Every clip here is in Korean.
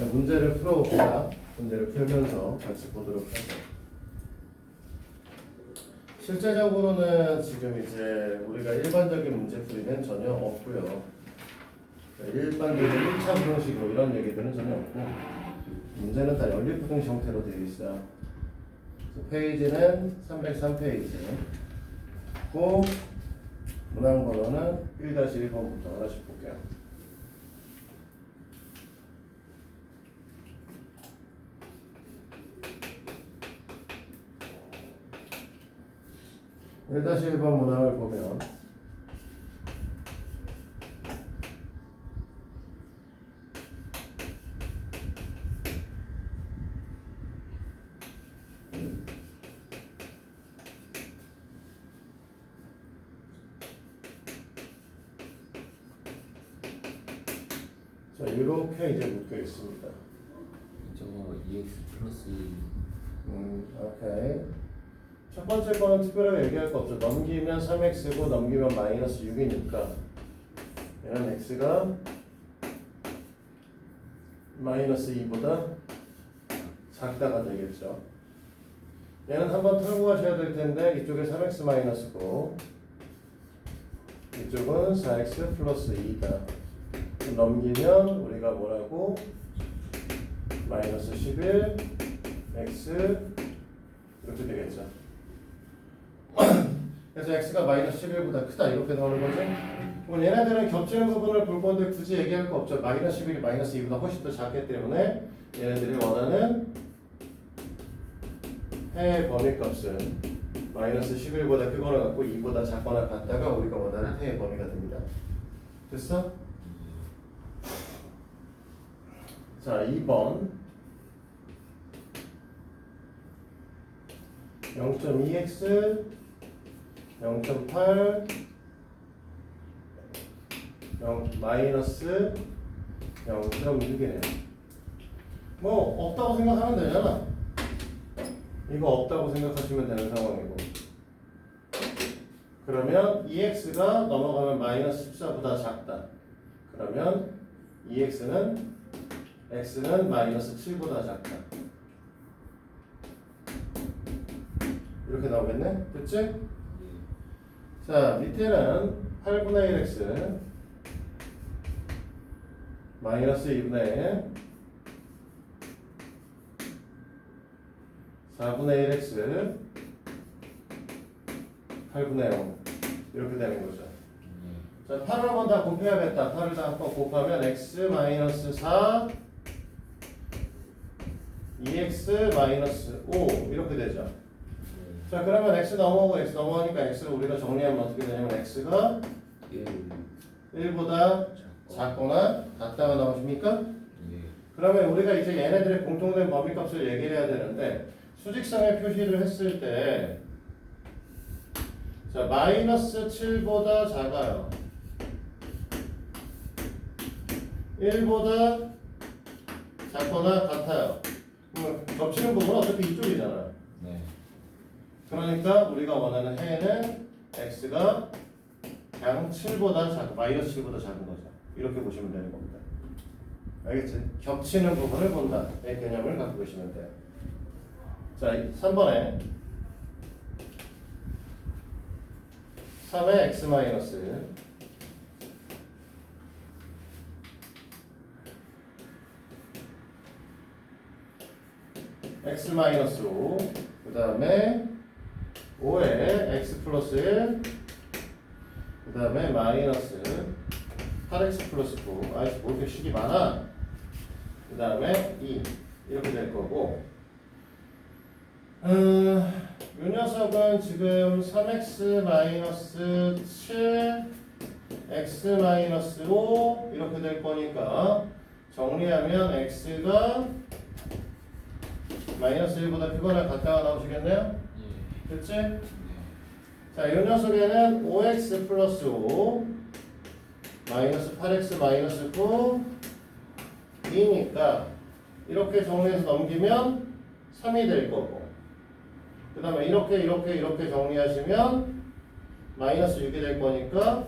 자, 문제를 풀어봅시다. 문제를 풀면서 같이 보도록 하죠. 실제적으로는 지금 이제 우리가 일반적인 문제풀이는 전혀 없고요. 일반적인 1차 부등식으로 이런 얘기들은 전혀 없고 문제는 다 연립부등식 형태로 되어 있어요. 페이지는 303페이지고 문항번호는 1-1번부터 하나씩 볼게요. 다시 1번 문항을 보면 자, 이렇게 이제 묶여 있습니다. 저거 EX 플러스 2. 오케이. 첫 번째 거는 특별하게 얘기할 거 없죠. 넘기면 3x고 넘기면 마이너스 6이니까 얘는 x가 마이너스 2보다 작다가 되겠죠. 얘는 한번 털고 가셔야 될 텐데 이쪽에 3x 마이너스고 이쪽은 4x 플러스 2다. 넘기면 우리가 뭐라고? 마이너스 11 x 이렇게 되겠죠. 그래서 x가 마이너스 11보다 크다 이렇게 나오는 거지. 그럼 얘네들은 겹치는 부분을 볼 건데 굳이 얘기할 거 없죠. 마이너스 11이 마이너스 2보다 훨씬 더 작기 때문에 얘네들이 원하는 해의 범위값은 마이너스 11보다 크거나 같고 2보다 작거나 같다가 우리가 원하는 해의 범위가 됩니다. 됐어? 자, 2번 0.2x 0.8 마이너스 0.6이네요. 뭐 없다고 생각하면 되잖아. 이거 없다고 생각하시면 되는 상황이고, 그러면 2x가 넘어가면 마이너스 14보다 작다. 그러면 2x는 x는 마이너스 7보다 작다. 이렇게 나오겠네? 됐지? 자, 밑에는 8분의 1x 마이너스 2분의 1 4분의 1x 8분의 0 이렇게 되는 거죠. 자, 8을 한번 다 곱해야겠다. 8을 다 한번 곱하면 x 마이너스 4 2x 마이너스 5 이렇게 되죠. 자, 그러면 x 넘어오고 x 넘어가니까 x를 우리가 정리하면 어떻게 되냐면 x가 1보다 작거나 같다가 나오십니까? 그러면 우리가 이제 얘네들의 공통된 범위값을 얘기를 해야 되는데 수직선에 표시를 했을 때 자, 마이너스 7보다 작아요. 1보다 작거나 같아요. 겹치는 부분은 어차피 이쪽이잖아요. 네. 그러니까 우리가 원하는 해는 x가 그냥 7보다 작고 마이너스 7보다 작은 거죠. 이렇게 보시면 되는 겁니다. 알겠지? 겹치는 부분을 본다. 이 개념을 갖고 계시면 돼요. 자, 3번에 3의 x 마이너스 x 마이너스 5, 그 다음에 5에 x 플러스 1, 그 다음에 마이너스 8x 플러스 9. 아이씨, 뭐 이렇게 식이 많아? 그 다음에 2 이렇게 될 거고, 이 녀석은 지금 3x 마이너스 7 x 마이너스 5 이렇게 될 거니까 정리하면 x가 마이너스 1보다 크거나 같다가 나오시겠네요? 됐지? 자, 이 녀석에는 5x 플러스 5 마이너스 8x 마이너스 9 2니까 이렇게 정리해서 넘기면 3이 될 거고, 그 다음에 이렇게 정리하시면 마이너스 6이 될 거니까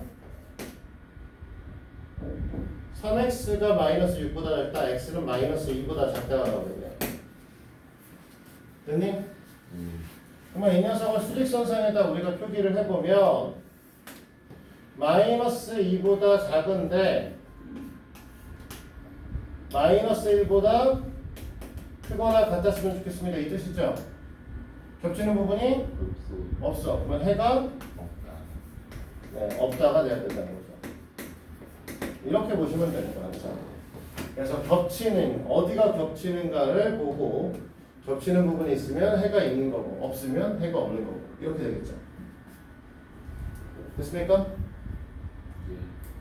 3x가 마이너스 6보다 작다, x는 마이너스 2보다 작다가 나오겠네요. 됐니? 그러면 이 녀석을 수직선상에다 우리가 표기를 해보면 마이너스 2보다 작은데 마이너스 1보다 크거나 같았으면 좋겠습니다. 이 뜻이죠? 겹치는 부분이 없어. 그러면 해가 없다가 돼야 된다는 거죠. 이렇게 보시면 되는 거예요. 그래서 겹치는, 어디가 겹치는가를 보고 겹치는 부분이 있으면 해가 있는 거고 없으면 해가 없는 거고 이렇게 되겠죠. 됐습니까?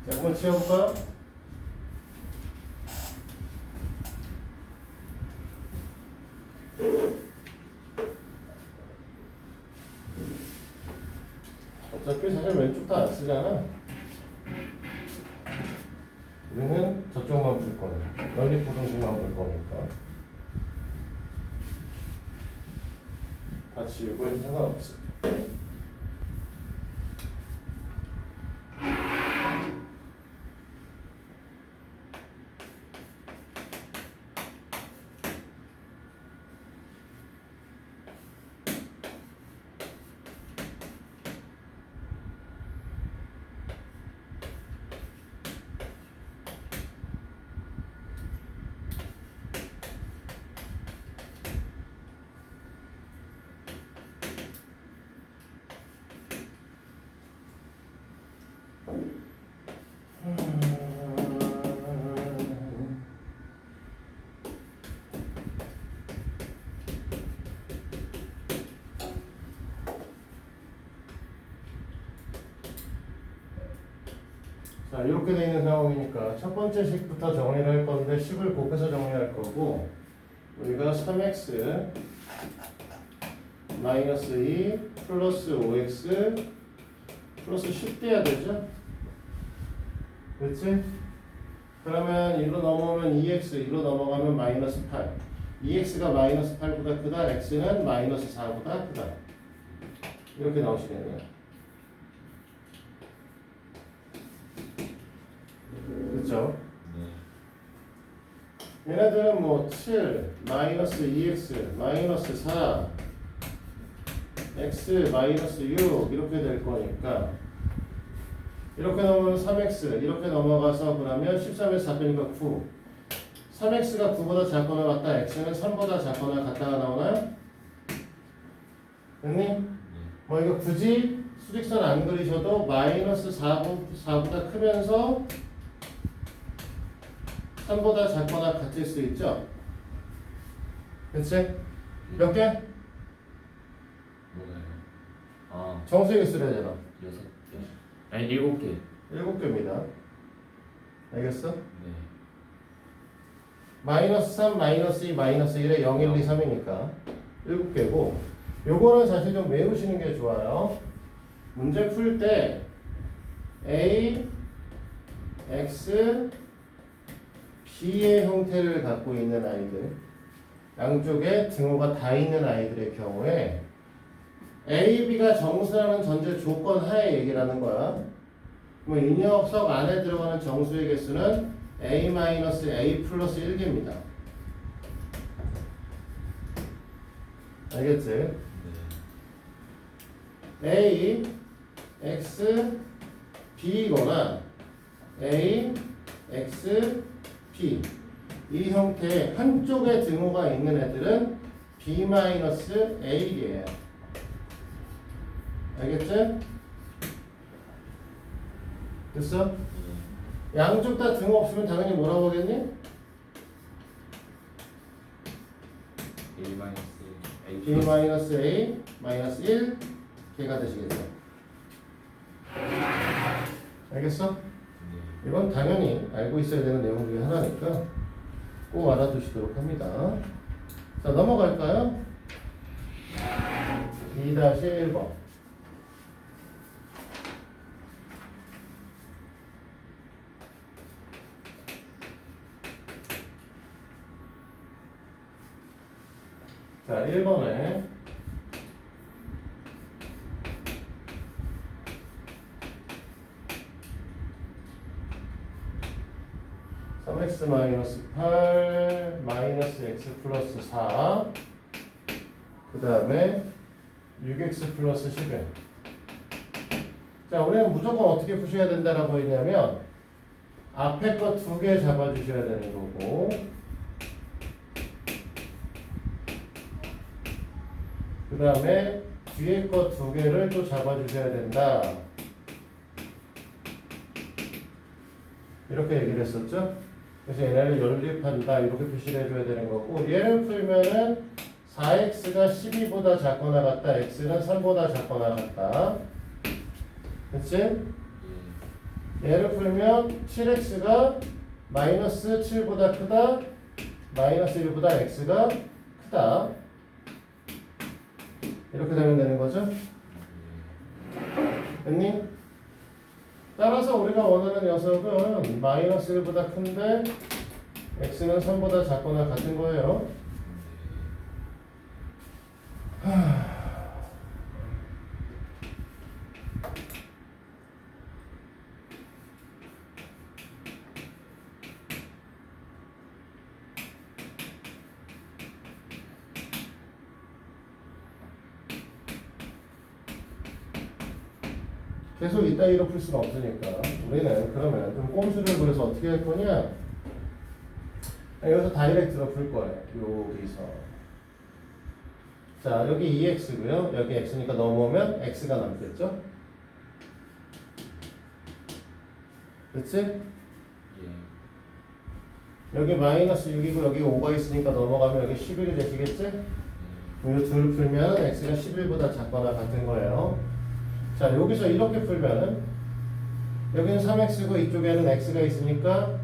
자, 한번 지워볼까요? 어차피 사실 왼쪽 다 안 쓰잖아. 우리는 저쪽만 볼 거니까. 연립부등식만 볼 거니까. 다 지우고 해도 상관없어. 자, 이렇게 되어 있는 상황이니까 첫 번째 식부터 정리를 할 건데 10을 곱해서 정리할 거고 우리가 3x 마이너스 2 플러스 5x 플러스 10 돼야 되죠? 그렇지? 그러면 1로 넘어오면 2x, 1로 넘어가면 마이너스 8 2x가 마이너스 8보다 크다, x는 마이너스 4보다 크다 이렇게 나오시겠네요. 그렇죠? 얘네들은 뭐 7, 마이너스 2x, 마이너스 4 x, 마이너스 6 이렇게 될 거니까 이렇게 넘으면 3x 이렇게 넘어가서 그러면 13에서 4 빼니까 9 3x가 9보다 작거나 같다 x는 3보다 작거나 같다가 나오나요? 됐니? 뭐 이거 굳이 수직선 안 그리셔도 마이너스 4보다 크면서 3보다 작거나 같을 수 있죠? 그치? 몇 개? 뭐가요? 아, 정수의 개수를 해야 되나? 6개. 아니 7개. 7개입니다. 알겠어? 네. 마이너스 3, 마이너스 2, 마이너스 1에 0, 1, 2, 3이니까 7개고 요거는 사실 좀 외우시는 게 좋아요. 문제 풀 때 A, X, B의 형태를 갖고 있는 아이들 양쪽에 등호가 다 있는 아이들의 경우에 A, B가 정수라는 전제 조건 하에 얘기를 하는 거야. 그럼 이 녀석 안에 들어가는 정수의 개수는 A-A 플러스 1개입니다. 알겠지? A, X, B거나 A, X, B 이 형태의 한쪽에 등호가 있는 애들은 B-A예요. 알겠지? 됐어? 양쪽 다 등호 없으면 당연히 뭐라고 하겠니? B-A 마이너스 1 개가 되시겠죠? 알겠어? 이건 당연히 알고 있어야 되는 내용 중에 하나니까 꼭 알아두시도록 합니다. 자, 넘어갈까요? 2-1번. 자, 1번에 x 마이너스 8 마이너스 x 플러스 4 그 다음에 6x 플러스 11. 자, 우리는 무조건 어떻게 푸셔야 된다라고 했냐면 앞에 거 2개 잡아주셔야 되는 거고 그 다음에 뒤에 거 2개를 또 잡아주셔야 된다. 이렇게 얘기를 했었죠. 그래서 얘네를 연립한다 이렇게 표시를 해줘야 되는 거고 얘를 풀면은 4x가 12보다 작거나 같다. x는 3보다 작거나 같다. 그치? 얘를 풀면 7x가 마이너스 7보다 크다. 마이너스 1보다 x가 크다. 이렇게 되면 되는 거죠. 됐니? 따라서 우리가 원하는 녀석은 마이너스 1보다 큰데 x는 3보다 작거나 같은 거예요. 계속 이따위로 풀 수는 없으니까 우리는 그러면 좀 꼼수를 부려서 어떻게 할 거냐, 여기서 다이렉트로 풀 거예요. 여기서 자 여기 2x고요 여기 x니까 넘어오면 x가 남겠죠. 그치? 여기 마이너스 6이고 여기 5가 있으니까 넘어가면 여기 11이 되시겠지? 이 둘 풀면 x가 11보다 작거나 같은 거예요. 자 여기서 이렇게 풀면은 여기는 3x고 이쪽에는 x가 있으니까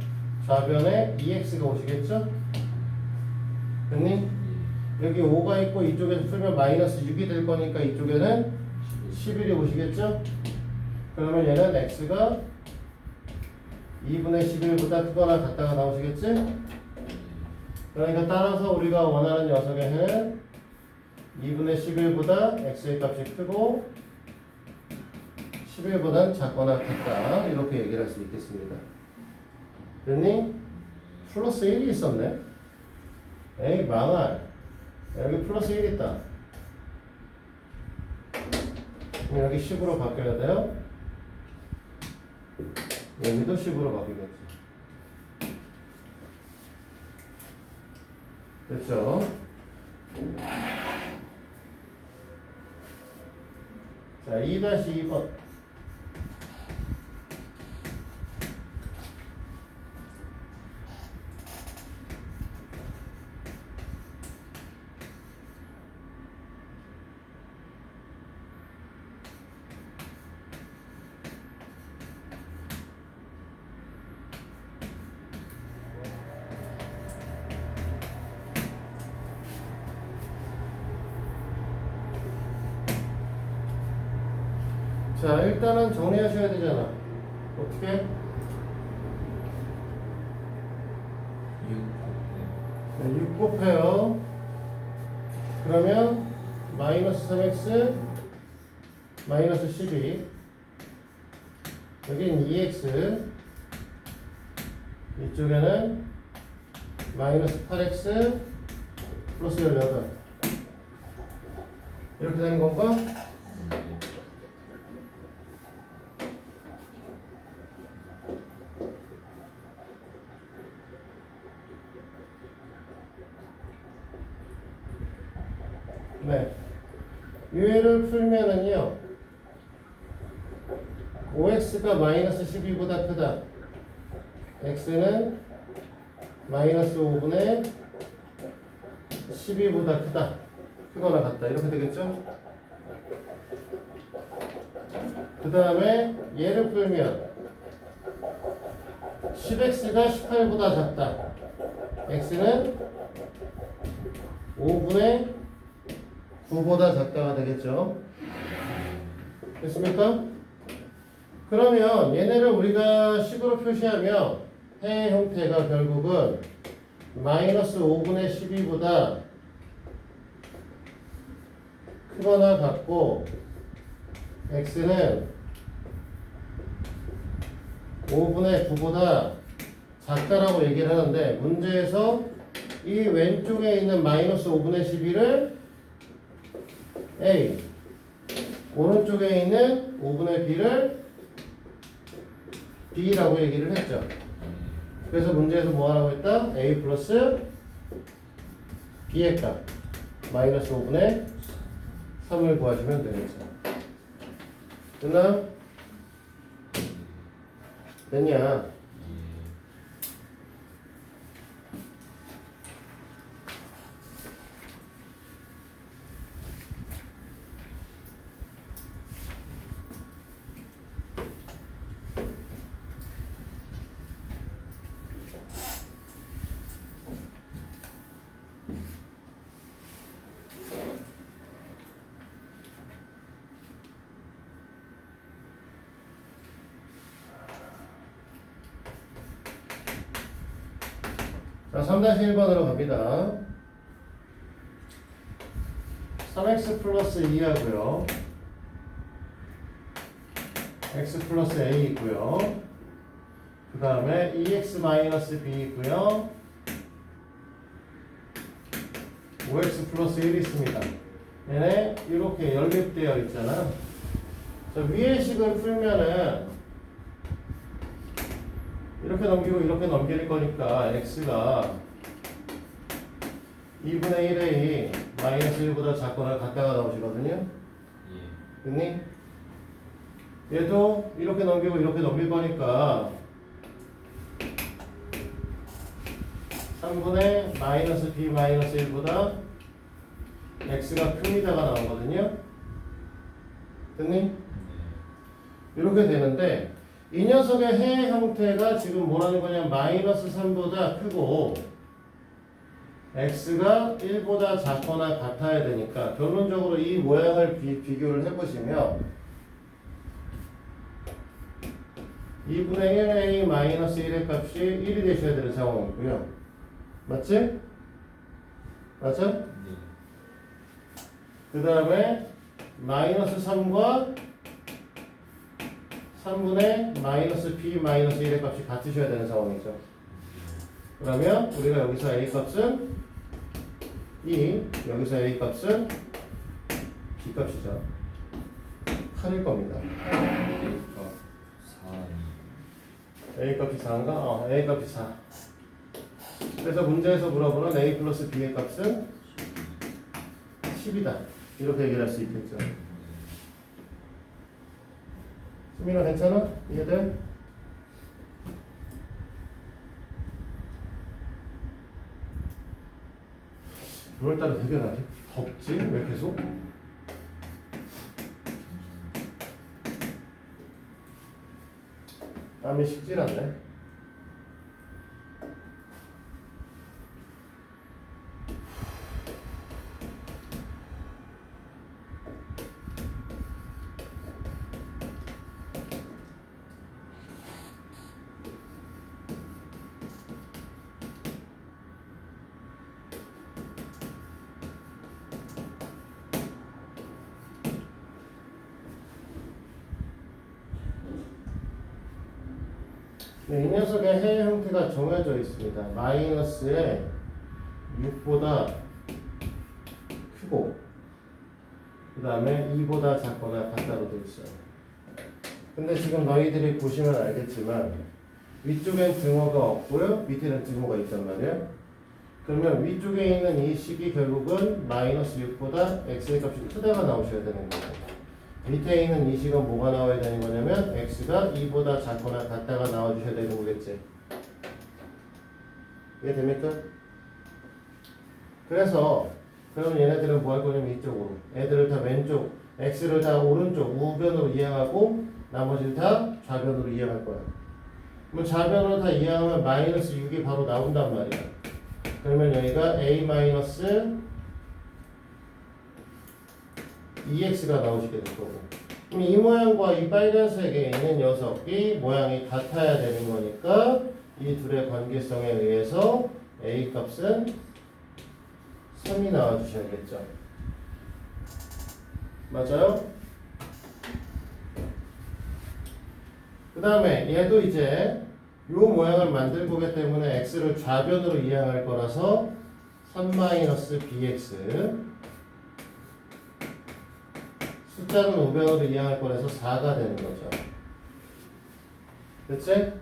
좌변에 2x가 오시겠죠? 됐니? 여기 5가 있고 이쪽에서 풀면 마이너스 6이 될 거니까 이쪽에는 11이 오시겠죠? 그러면 얘는 x가 2분의 11보다 크거나 같다가 나오시겠지? 그러니까 따라서 우리가 원하는 녀석의 해는 2분의 11보다 x의 값이 크고 11보단 작거나 같다. 이렇게 얘기를 할 수 있겠습니다. 됐니? 플러스 1이 있었네. 에이 망할. 여기 플러스 1 있다. 그럼 여기 10으로 바뀌어야 돼요. 여기도 10으로 바뀌겠지. 됐죠? 자, 2-2번. 자, 일단은 정리하셔야 되잖아. 어떻게? 6 곱해요. 그러면 마이너스 3x 마이너스 12 여기는 2x 이쪽에는 마이너스 8x 플러스 18 이렇게 되는 건가? 네. 유해를 풀면은요 5x가 마이너스 12보다 크다. x는 마이너스 5분의 12보다 크다. 크거나 같다. 이렇게 되겠죠? 그 다음에 얘를 풀면 10x가 18보다 작다. x는 5분의 9보다 작다가 되겠죠. 됐습니까? 그러면 얘네를 우리가 식으로 표시하면 해의 형태가 결국은 마이너스 5분의 12보다 크거나 같고 x는 5분의 9보다 작다라고 얘기를 하는데 문제에서 이 왼쪽에 있는 마이너스 5분의 11을 A, 오른쪽에 있는 5분의 B를 B라고 얘기를 했죠. 그래서 문제에서 뭐 하라고 했다? A 플러스 B의 값 마이너스 5분의 3을 구하시면 되겠죠. 됐나? 됐냐? 자, 3-1번으로 갑니다. 3x 플러스 2하고요. x 플러스 a 있고요. 그 다음에 2x 마이너스 b 있고요. 5x 플러스 1 있습니다. 얘네 이렇게 연립되어 있잖아. 자, 위의 식을 풀면은 이렇게 넘기고 이렇게 넘길 거니까 x가 2분의 1a 마이너스 1보다 작거나 같다가 나오시거든요. 됐니? 얘도 이렇게 넘기고 이렇게 넘길 거니까 3분의 마이너스 b 마이너스 1보다 x가 큽니다가 나오거든요. 됐니? 이렇게 되는데 이 녀석의 해 형태가 지금 뭐라는 거냐, 마이너스 3보다 크고 x가 1보다 작거나 같아야 되니까 결론적으로 이 모양을 비교를 해보시면 2분의 1a 마이너스 1의 값이 1이 되셔야 되는 상황이고요. 맞지? 맞죠? 그 다음에 마이너스 3과 3분의 마이너스 b 마이너스 1의 값이 같으셔야 되는 상황이죠. 그러면 우리가 여기서 a 값은 2, 여기서 a 값은 b 값이죠. 8일 겁니다. a 값이 4인가? a 값이 4. 그래서 문제에서 물어보는 a 플러스 b의 값은 10이다. 이렇게 얘기할 수 있겠죠. 수민아 괜찮아? 이해돼? 오늘따라 되게 나지? 덥지? 왜 계속? 땀이 식질 않네. 네, 이 녀석의 해 형태가 정해져 있습니다. 마이너스에 6보다 크고 그 다음에 2보다 작거나 같다로 되어 있어요. 근데 지금 너희들이 보시면 알겠지만 위쪽엔 등호가 없고요, 밑에는 등호가 있단 말이에요. 그러면 위쪽에 있는 이 식이 결국은 마이너스 6보다 x의 값이 크다가 나오셔야 되는 거예요. 밑에 있는 이 식은 뭐가 나와야 되는 거냐면 x가 2보다 작거나 같다가 나와주셔야 되는 거겠지. 이해됩니까? 그래서 그러면 얘네들은 뭐 할 거냐면 이쪽으로 애들을 다 왼쪽, x를 다 오른쪽 우변으로 이항하고 나머지를 다 좌변으로 이항할 거야. 그럼 좌변으로 다 이항하면 마이너스 6이 바로 나온단 말이야. 그러면 여기가 a 마이너스 2x가 나오시게 될 거고, 그럼 이 모양과 이 빨간색에 있는 녀석이 모양이 같아야 되는 거니까 이 둘의 관계성에 의해서 a 값은 3이 나와주셔야겠죠. 맞아요? 그 다음에 얘도 이제 요 모양을 만들 거기 때문에 x를 좌변으로 이항할 거라서 3-bx 숫자는 우변으로 이항할 거라서 4가 되는 거죠. 그치?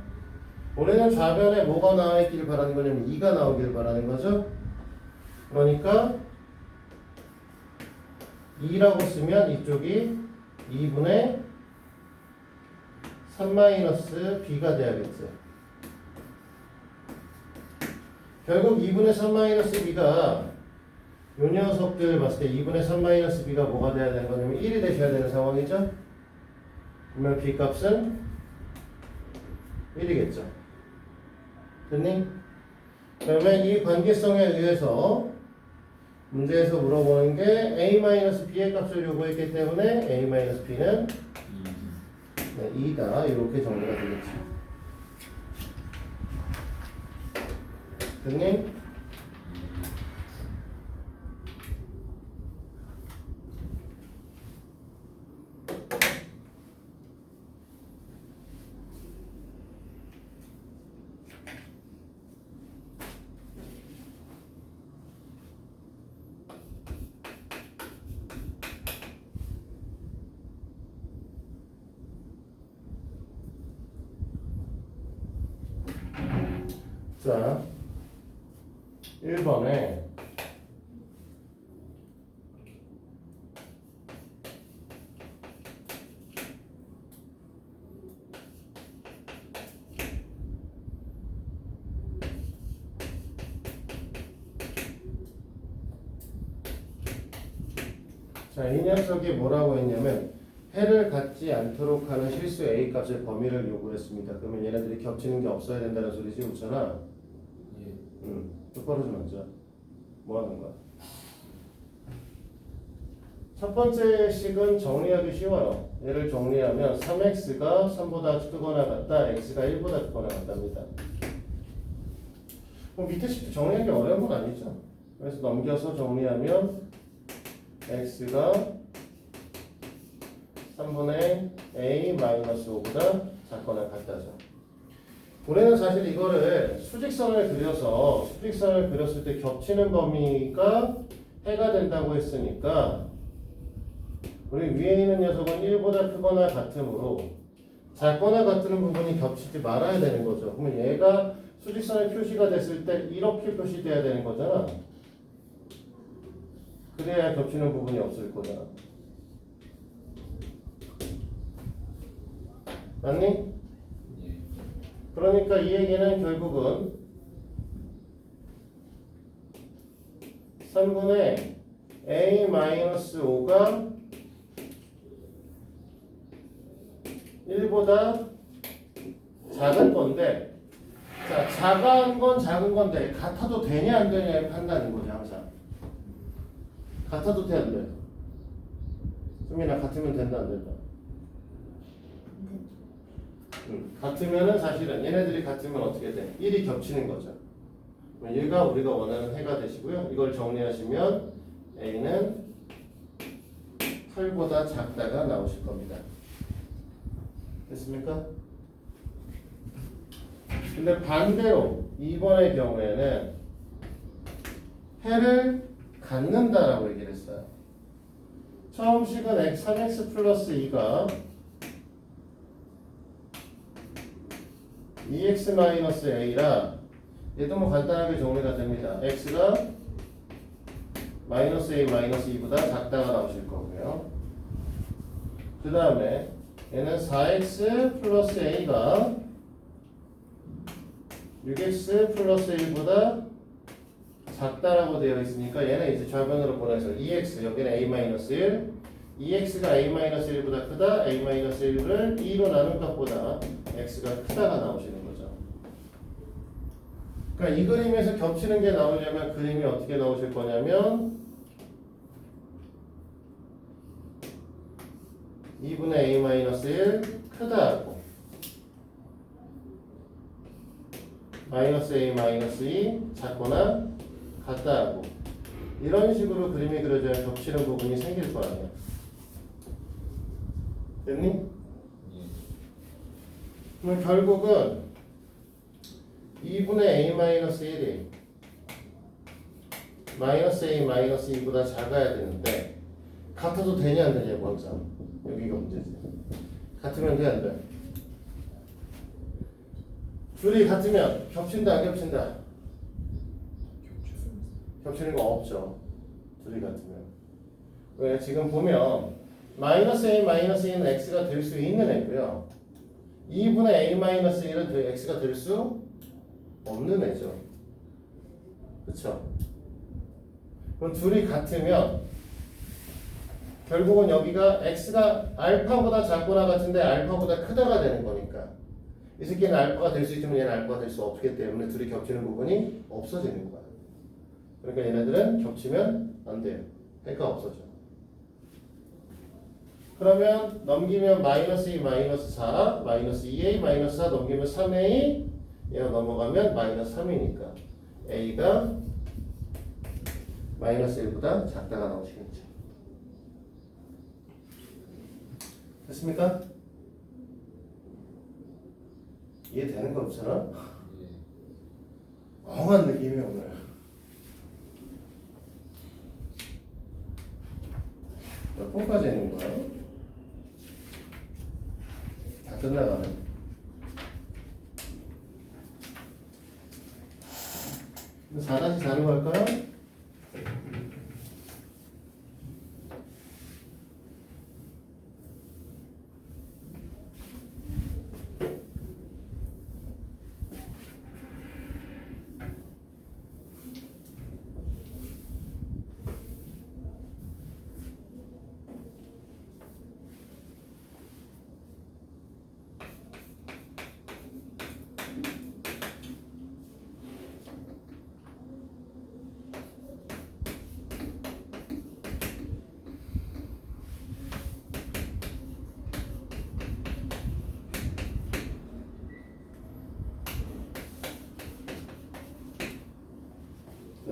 우리는 좌변에 뭐가 나와 있길 바라는 거냐면 2가 나오길 바라는 거죠. 그러니까 2라고 쓰면 이쪽이 2분의 3-b가 돼야겠지. 결국 2분의 3-b가 요 녀석들 봤을 때 2분의 3-b가 뭐가 돼야 되는 거냐면 1이 되셔야 되는 상황이죠. 그러면 b 값은 1이겠죠. 됐니? 그러면 이 관계성에 의해서 문제에서 물어보는 게 a-b의 값을 요구했기 때문에 a-b는 2다. 이렇게 정리가 되겠죠. 됐니? 자, 1번에 자, 이 녀석이 뭐라고 했냐면 해를 갖지 않도록 하는 실수 A 값의 범위를 요구했습니다. 그러면 얘네들이 겹치는 게 없어야 된다는 소리지, 우천아? 똑바로 좀 앉아. 뭐 하는 거야? 첫 번째 식은 정리하기 쉬워요. 얘를 정리하면 3x가 3보다 크거나 같다, x가 1보다 크거나 같답니다. 그럼 밑에 식도 정리하기 어려운 건 아니죠. 그래서 넘겨서 정리하면 x가 3분의 a-5보다 작거나 같다죠. 우리는 사실 이거를 수직선을 그렸을 때 겹치는 범위가 해가 된다고 했으니까 우리 위에 있는 녀석은 1보다 크거나 같으므로 작거나 같은 부분이 겹치지 말아야 되는 거죠. 그러면 얘가 수직선의 표시가 됐을 때 이렇게 표시돼야 되는 거잖아. 그래야 겹치는 부분이 없을 거잖아. 맞니? 그러니까 이 얘기는 결국은 3분의 a-5가 1보다 작은 건데, 자, 작은 건 작은 건데 같아도 되냐 안 되냐의 판단인 거지 항상. 같아도 돼 안 돼? 수민아, 같으면 된다 안 된다? 같으면은 사실은 얘네들이 같으면 어떻게 돼? 1이 겹치는 거죠. 얘가 우리가 원하는 해가 되시고요. 이걸 정리하시면 A는 8보다 작다가 나오실 겁니다. 됐습니까? 근데 반대로 2번의 경우에는 해를 갖는다라고 얘기를 했어요. 처음 식은 3x 플러스 2가 2x 마이너스 a라 얘도 뭐 간단하게 정리가 됩니다. x가 마이너스 a 마이너스 2보다 작다가 나오실 거고요. 그 다음에 얘는 4x 플러스 a가 6x 플러스 1보다 작다라고 되어 있으니까 얘는 이제 좌변으로 보내서 2x, 여기는 a 마이너스 1, 2x가 a 마이너스 1보다 크다, a 마이너스 1을 2로 나눈 값보다 x가 크다가 나오시는 거죠. 그러니까 이 그림에서 겹치는 게 나오려면 그림이 어떻게 나오실 거냐면 2분의 a 마이너스 1 크다 하고 마이너스 a 마이너스 2 작거나 같다 하고 이런 식으로 그림이 그려져야 겹치는 부분이 생길 거 아니야. 됐니? 그럼 결국은 2분의 a-1이 마이너스 a 마이너스 2보다 작아야 되는데 같아도 되냐 안 되냐 먼저 여기가 문제지. 같으면 돼 안 돼? 둘이 같으면 겹친다 안 겹친다? 겹치는 거 없죠. 둘이 같으면. 왜? 지금 보면 마이너스 a 마이너스 2는 x가 될 수 있는 애고요. 2분의 a 마이너스 1은 x가 될 수 없는 애죠. 그쵸? 그럼 둘이 같으면 결국은 여기가 x가 알파보다 작거나 같은데 알파보다 크다가 되는 거니까 이 새끼는 알파가 될 수 있지만 얘는 알파가 될 수 없기 때문에 둘이 겹치는 부분이 없어지는 거야. 그러니까 얘네들은 겹치면 안 돼요. 해가 없어져. 그러면 넘기면 마이너스 2 마이너스 4 마이너스 2a 마이너스 4 넘기면 3a 얘가 넘어가면 마이너스 3이니까 a가 마이너스 1보다 작다가 나오시겠죠. 됐습니까? 이해되는 거 없잖아? 엉한 느낌이 오늘. 몇 번까지 있는 거야? 다 끝나가네. 예. 4-4로 갈까요?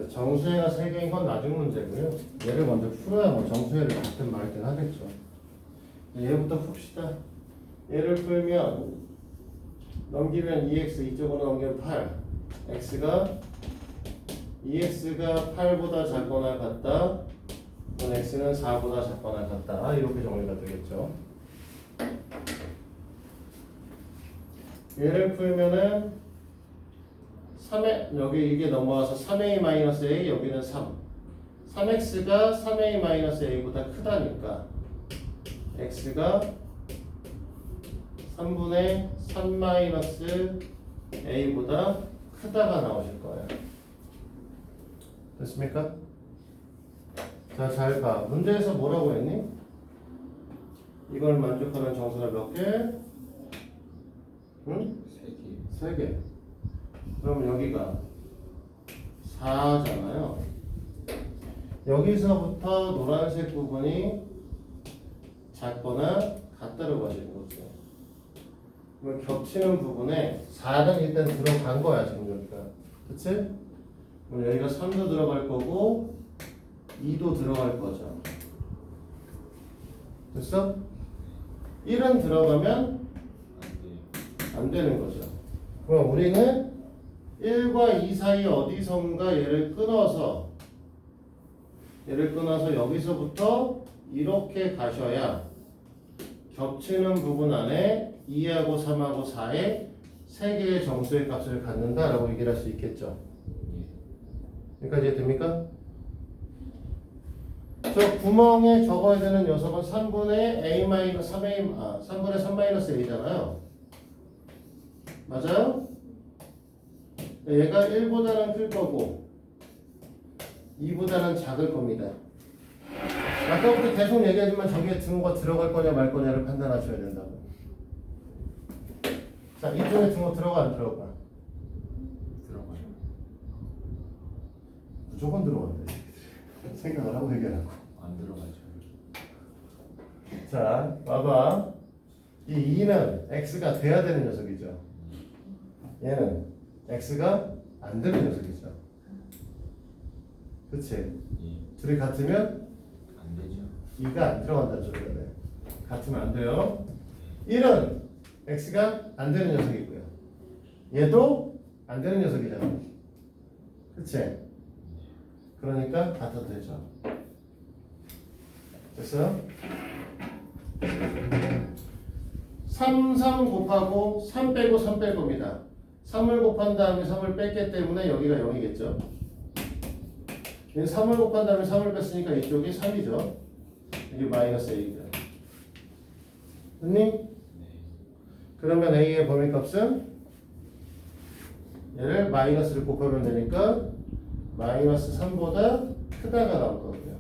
정수해가 3개인 건 나중 문제고요. 얘를 먼저 풀어야 뭐 정수해를 같은 말든 하겠죠. 얘부터 풉시다. 얘를 풀면 넘기면 2x 이쪽으로 넘기면 8 x가 2x가 8보다 작거나 같다. 그럼 x는 4보다 작거나 같다. 이렇게 정리가 되겠죠. 얘를 풀면은 3에 여기 이게 넘어와서 3a-a 여기는 3 3x가 3a-a보다 크다니까 x가 3분의 3-a보다 크다가 나오실 거예요. 됐습니까? 자, 잘 봐. 문제에서 뭐라고 했니? 이걸 만족하는 정수가 몇 개? 응? 3개. 그럼 여기가 4잖아요. 여기서부터 노란색 부분이 작거나 같다로 봐지는 거죠. 그럼 겹치는 부분에 4는 일단 들어간 거야 지금 여기가. 그치? 그럼 여기가 3도 들어갈 거고 2도 들어갈 거죠. 됐어? 1은 들어가면 안 되는 거죠. 그럼 우리는 1과 2 사이 어디선가 얘를 끊어서 여기서부터 이렇게 가셔야 겹치는 부분 안에 2하고 3하고 4의 3개의 정수의 값을 갖는다라고 얘기를 할 수 있겠죠. 여기까지 이해됩니까? 저 구멍에 적어야 되는 녀석은 3분의 3-a잖아요. 맞아요? 얘가 1보다는 클 거고 2보다는 작을 겁니다. 아까부터 계속 얘기하지만 저기에 등호가 들어갈 거냐 말 거냐를 판단하셔야 된다고. 자, 이쪽에 등호 들어가 안 들어가? 들어가요. 무조건 들어간대. 생각을 하고 얘기하라고. 안 들어가죠. 자, 봐봐. 이 2는 x가 돼야 되는 녀석이죠. 얘는 x가 안 되는 녀석이죠. 그치? 예. 둘이 같으면 안 되죠. 2가 안 들어간다는 소리가 돼. 같으면 안 돼요. 1은 x가 안 되는 녀석이고요. 얘도 안 되는 녀석이잖아. 그치? 그러니까 같아도 되죠. 됐어요? 3, 3 곱하고 3 빼고 3 뺄 겁니다. 3을 곱한 다음에 3을 뺐기 때문에 여기가 0이겠죠. 3을 곱한 다음에 3을 뺐으니까 이쪽이 3이죠. 이게 마이너스 A죠. 됐니? 그러면 A의 범위값은 얘를 마이너스를 곱하면 되니까 마이너스 3보다 크다가 나올 거고요.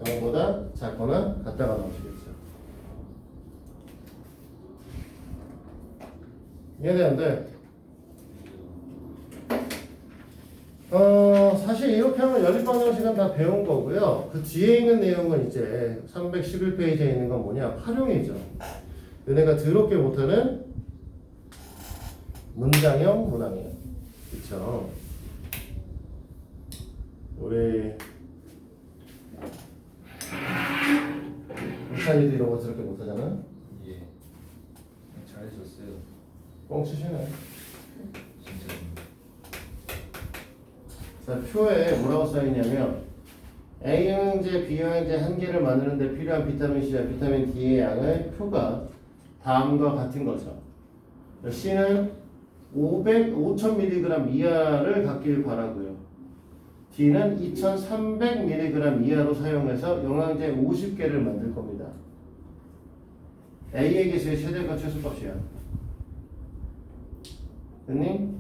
0보다 작거나 같다가 나오시겠죠. 이해되는데 사실 이렇게 하면 연립방정 시간 다 배운 거고요. 그 뒤에 있는 내용은 이제 311페이지에 있는 건 뭐냐? 활용이죠. 너네가 더럽게 못하는 문장형, 문항이에요. 그쵸? 우리 우찬이도 이런 거 더럽게 못하잖아? 예. 잘해줬어요. 뻥치시네. 진짜. 자, 표에 뭐라고 써있냐면 A형제, B형제 한 개를 만드는데 필요한 비타민 C와 비타민 D의 양의 표가 다음과 같은 거죠. C는 5000mg 이하를 갖길 바라고요. D는 2300mg 이하로 사용해서 영양제 50개를 만들 겁니다. A의 개수의 최대값 최소값이야. 됐니?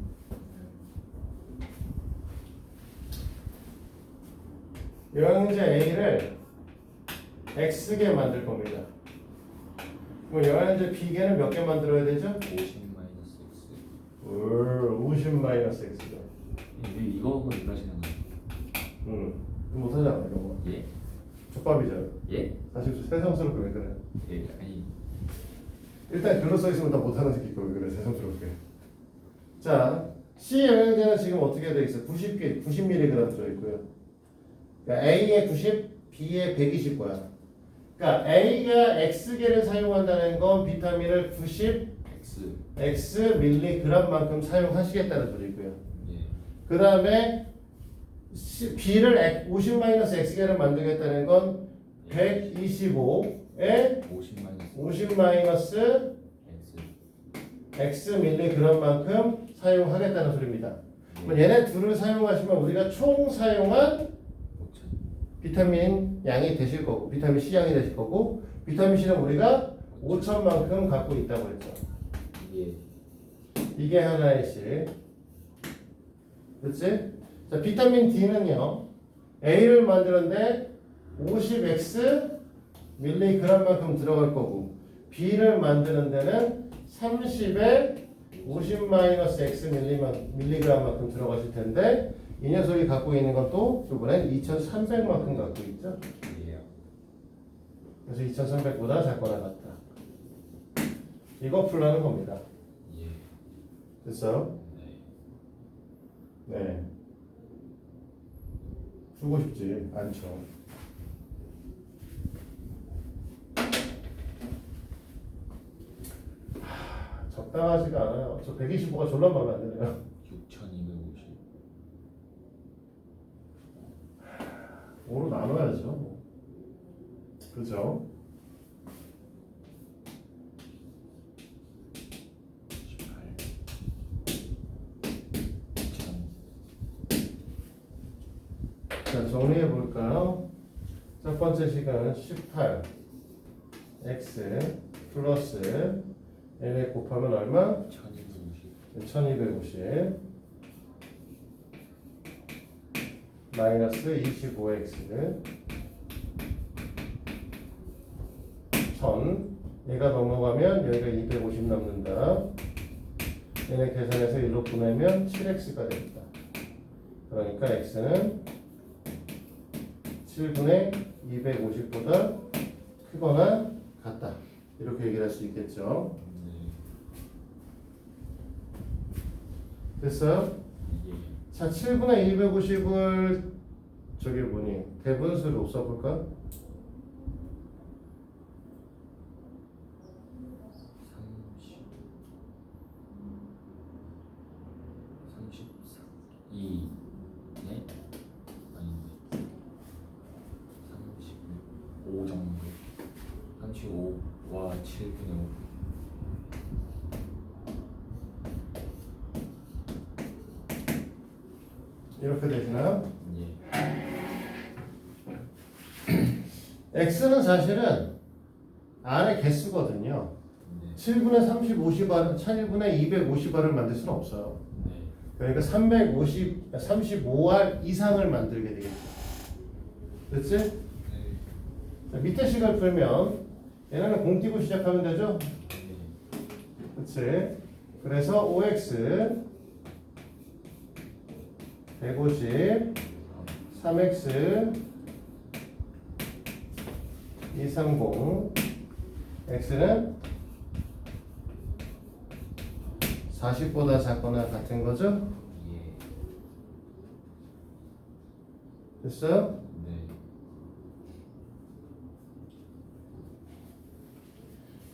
영양제 A를 X개 만들 겁니다. 그럼 영양제 B개는 몇 개 만들어야 되죠? 50-X. 50-X죠. 왜 이거 하고 이거 하시는 거예요? 못하잖아 이런 거. 예? 족밥이죠. 예? 사실 좀 새삼스럽게 왜 그래? 예, 아니. 일단 글로 써있으면 다 못하는 새끼 거 왜 그래 새삼스럽게. 자, C 영양제는 지금 어떻게 돼 있어? 90mg 들어있고요. 그러니까 A에 90, B에 120 거야. 그러니까 A가 X개를 사용한다는 건 비타민을 90 X. Xmg만큼 사용하시겠다는 소리고요. 예. 그 다음에 B를 50-X개를 만들겠다는 건 125에 50- X. Xmg만큼 사용하겠다는 소리입니다. 그럼 얘네 둘을 사용하시면 우리가 총 사용한 5,000. 비타민 양이 되실 거고 비타민 C 양이 되실 거고 비타민 C는 우리가 5,000만큼 갖고 있다고 했죠. 예. 이게 하나의 식. 그렇지? 자, 비타민 D는요. A를 만드는데 50x mg만큼 들어갈 거고 B를 만드는 데는 30에 50-x mg만큼 들어가실 텐데 이 녀석이 갖고 있는 건 또 이번엔 2300만큼 갖고 있죠. 예. 그래서 2300보다 작거나 같다. 이거 풀라는 겁니다. 예. 됐어요? 네. 네. 풀고 싶지 않죠. 적당하지가 않아요. 저 125가 졸라 마음에 안 드네요. 6,250. 5로 나눠야죠. 그죠? 18. 2,000. 자, 정리해 볼까요? 첫 번째 시간은 18 x 플러스 n에 곱하면 얼마? 1,250. 1250 마이너스 25x 1000 얘가 넘어가면 여기가 250 남는다. 얘네 계산해서 1로 보내면 7x가 됩니다. 그러니까 x는 7분의 250보다 크거나 같다. 이렇게 얘기를 할 수 있겠죠. 됐어요? 예. 자, 7분의 250을 저기 뭐니 대분수로 써볼까? 30. 7분의 5. 이렇게 되시나요? 예. x는 사실은 안에 개수거든요. 네. 7분의 30, 50R, 7분의 250R을 만들 수는 없어요. 네. 그러니까 35R 이상을 만들게 되겠죠. 그렇지? 네. 자, 밑에 식을 풀면 얘네는 공 띄고 시작하면 되죠? 네. 그렇지? 그래서 OX 150, 3X 230, X는 40보다 작거나 같은 거죠? 예. 됐어요? 네.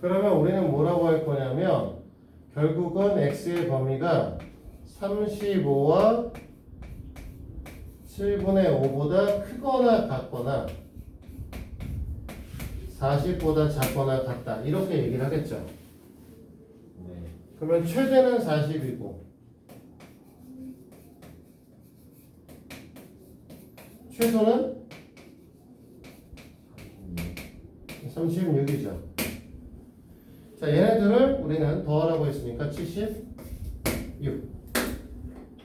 그러면 우리는 뭐라고 할 거냐면 결국은 x의 범위가 35와 7분의 5보다 크거나 같거나 40보다 작거나 같다 이렇게 얘기를 하겠죠. 네. 그러면 최대는 40이고 최소는 36이죠. 자, 얘네들을 우리는 더하라고 했으니까 76.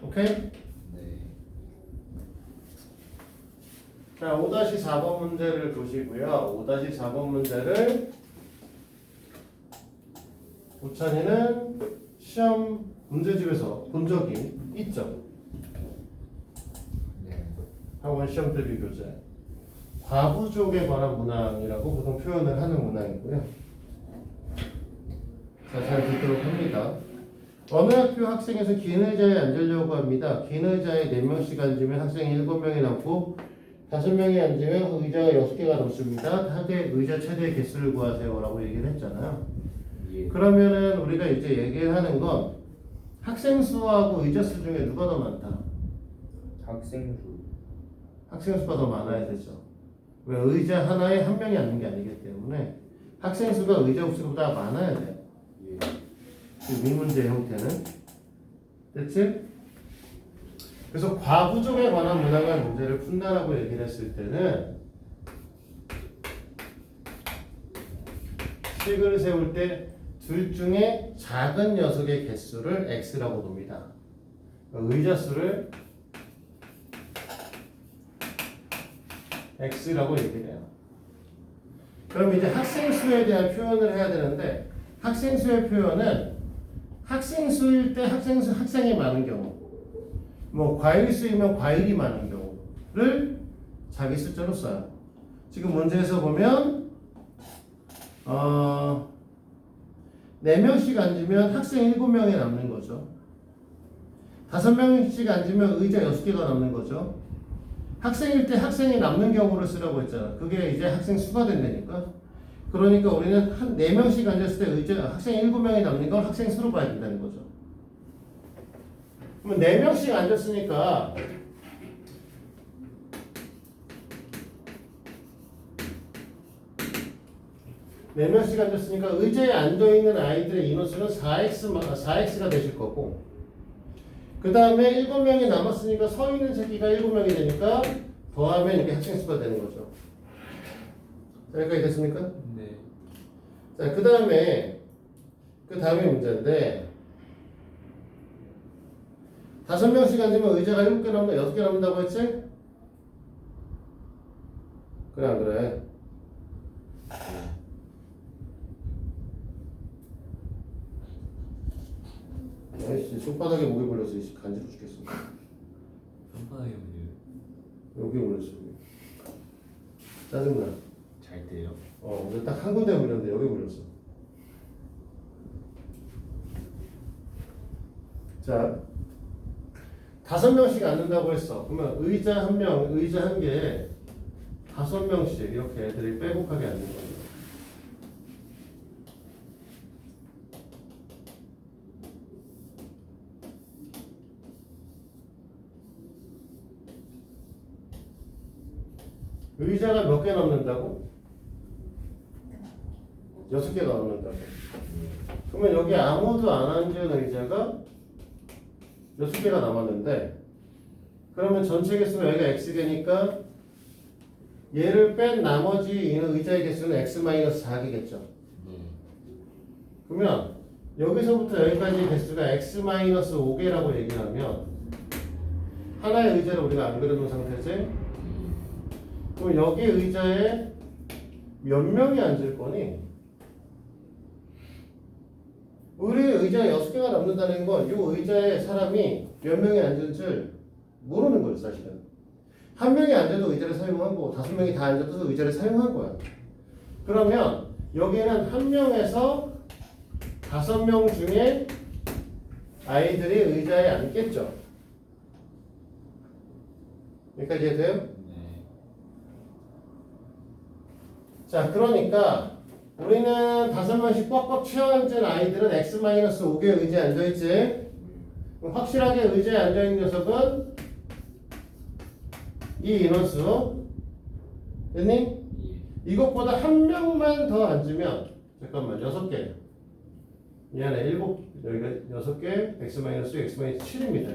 오케이? 네. 자, 5-4번 문제를 보시고요. 5-4번 문제를 우찬이는 시험 문제집에서 본 적이 있죠. 네. 학원 시험 대비 교재. 과부족에 관한 문항이라고 보통 표현을 하는 문항이고요. 자, 잘 듣도록 합니다. 어느 학교 학생에서 긴 의자에 앉으려고 합니다. 긴 의자에 4명씩 앉으면 학생이 7명이 남고 5명이 앉으면 의자가 6개가 넘습니다. 하되 의자 최대 개수를 구하세요 라고 얘기를 했잖아요. 예. 그러면은 우리가 이제 얘기를 하는 건 학생 수하고 의자 수 중에 누가 더 많다? 학생 수. 학생 수가 더 많아야 되죠. 왜 의자 하나에 한 명이 앉는 게 아니기 때문에 학생 수가 의자 수보다 많아야 돼요. 예. 이 문제 형태는 됐지? 그래서 과부족에 관한 문항의 문제를 푼다라고 얘기를 했을 때는 식을 세울 때 둘 중에 작은 녀석의 개수를 x라고 봅니다. 의자 수를 x라고 얘기를 해요. 그럼 이제 학생 수에 대한 표현을 해야 되는데 학생 수의 표현은 학생 수일 때 학생이 많은 경우, 뭐 과일 수이면 과일이 많은 경우를 자기 숫자로 써요. 지금 문제에서 보면 4명씩 앉으면 학생 7명이 남는 거죠. 5명씩 앉으면 의자 6개가 남는 거죠. 학생일 때 학생이 남는 경우를 쓰라고 했잖아. 그게 이제 학생 수가 된다니까. 그러니까 우리는 한 4명씩 앉았을 때 의자 학생 7명이 남는 걸 학생 수로 봐야 된다는 거죠. 그러면 4명씩 앉았으니까 의자에 앉아있는 아이들의 인원수는 4x가 되실 거고 그 다음에 7명이 남았으니까 서 있는 새끼가 7명이 되니까 더하면 이렇게 학생 수가 되는 거죠. 자, 여기까지 됐습니까? 네. 자, 그 다음에 문제인데 5명씩 앉으면 의자가 7개 남는다, 6개 남는다고 했지? 그래 안 그래? 아이씨, 손바닥에 목이 걸려서 간지러 죽겠어. 손바닥에 문제. 여기 걸렸어. 여기. 짜증나. 잘 때요. 근데 딱 한 군데 물렸는데 여기 물렸어. 자, 5명씩 앉는다고 했어. 그러면 의자 한 개에 5명씩 이렇게 애들이 빼곡하게 앉는 거죠. 의자가 몇 개 남는다고? 6개가 남는다고. 그러면 여기 아무도 안 앉은 의자가 6개가 남았는데, 그러면 전체 개수가 여기가 x개니까 얘를 뺀 나머지 의자의 개수는 x-4개겠죠. 그러면 여기서부터 여기까지 개수가 x-5개라고 얘기를 하면 하나의 의자를 우리가 안 그려둔 상태지? 그럼 여기 의자에 몇 명이 앉을 거니? 우리 의자에 6개가 남는다는 건 이 의자에 사람이 몇 명이 앉을 줄 모르는 거예요, 사실은. 한 명이 앉아도 의자를 사용하고 5명이 다 앉아도 의자를 사용한 거야. 그러면 여기는 한 명에서 5명 중에 아이들이 의자에 앉겠죠. 여기까지 이해돼요? 네. 자, 그러니까 우리는 5명씩 꽉꽉 채워 앉은 아이들은 x-5개 의자에 앉아있지. 그럼 확실하게 의자에 앉아있는 녀석은 이 인원수 됐니? 예. 이것보다 한 명만 더 앉으면 잠깐만 6개 미안해 7 여기가 6개 x-7입니다.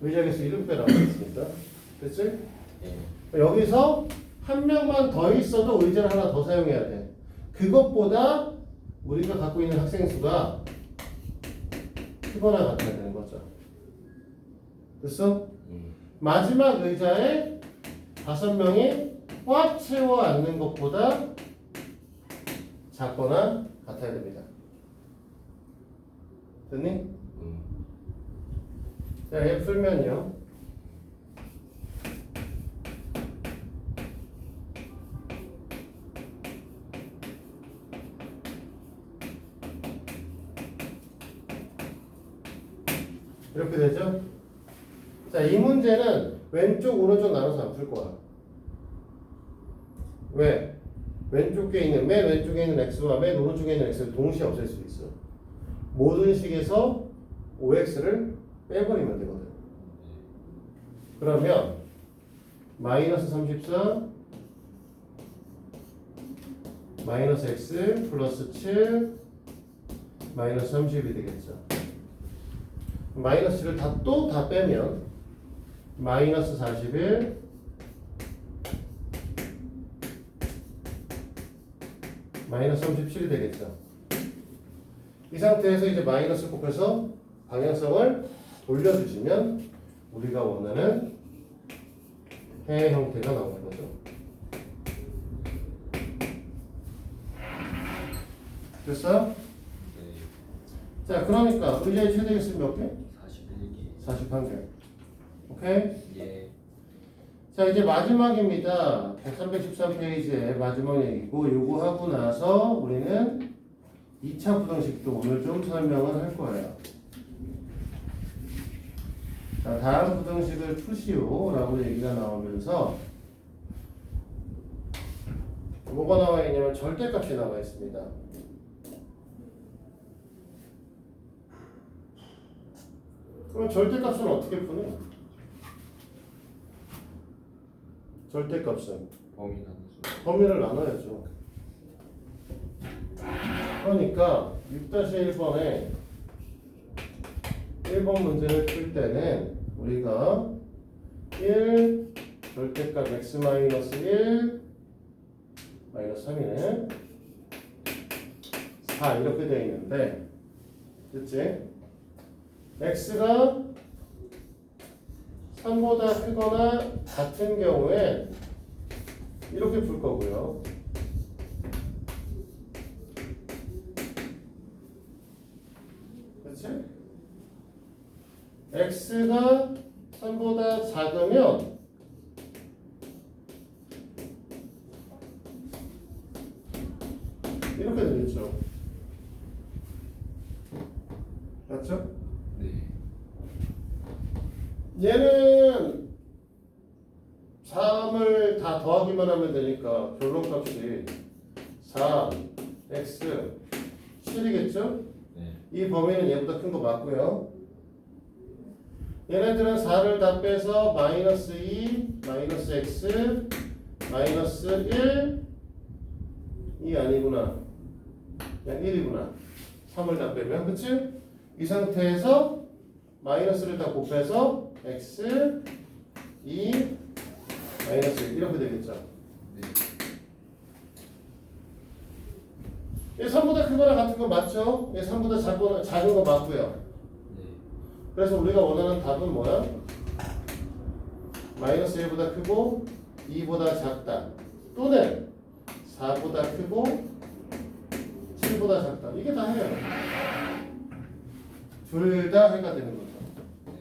의자 개수 7배 나왔습니다. 됐지? 네. 여기서 한 명만 더 있어도 의자를 하나 더 사용해야 돼. 그것보다 우리가 갖고 있는 학생 수가 크거나 같아야 되는 거죠. 됐어? 마지막 의자에 5명이 꽉 채워 앉는 것보다 작거나 같아야 됩니다. 됐니? 자, 얘 풀면요. 이렇게 되죠? 자, 이 문제는 왼쪽, 오른쪽 나눠서 안 풀 거야. 왜? 왼쪽에 있는, 맨 왼쪽에 있는 x와 맨 오른쪽에 있는 x를 동시에 없앨 수 있어. 모든 식에서 5x를 빼버리면 되거든. 그러면 마이너스 34 마이너스 x 플러스 7 마이너스 30이 되겠죠. 마이너스를 또 다 빼면 마이너스 41 마이너스 37이 되겠죠. 이 상태에서 이제 마이너스 곱해서 방향성을 돌려주시면 우리가 원하는 해 형태가 나오는 거죠. 됐어? 네. 자, 그러니까 의자의 최대 개수 몇 개? 41개. 41개. 오케이? 예. 자, 이제 마지막입니다. 313페이지의 마지막 얘기고, 요거 하고 나서 우리는 2차 부등식도 오늘 좀 설명을 할 거예요. 자, 다음 부등식을 푸시오 라고 얘기가 나오면서 뭐가 나와 있냐면 절대값이 나와 있습니다. 그럼 절대값은 어떻게 푸니? 절대값은 범위 나누죠. 범위를 나눠야죠. 그러니까 6-1번에 1번 문제를 풀 때는 우리가 1 절대값 x-1 마이너스 3이네 4 이렇게 되어 있는데 됐지? x가 3보다 크거나 같은 경우에 이렇게 풀 거고요. 그렇지? x가 3보다 작으면 이렇게 되겠죠. 맞죠? 네. 얘는 3을 다 더하기만 하면 되니까 결론값이 4, x, 7이겠죠? 네. 이 범위는 얘보다 큰 거 맞고요. 얘네들은 4를 다 빼서 마이너스 2, 마이너스 x, 마이너스 1, 2 아니구나. 그냥 1이구나. 3을 다 빼면, 그치? 이 상태에서 마이너스를 다 곱해서 x 2 마이너스 1 이렇게 되겠죠. 네. 얘 3보다 크거나 같은 거 맞죠? 얘 3보다 작은 거 맞고요. 네. 그래서 우리가 원하는 답은 뭐야? 마이너스 1보다 크고 2보다 작다. 또는 4보다 크고 7보다 작다. 이게 다 해요. 둘 다 해가 되는 거죠. 네.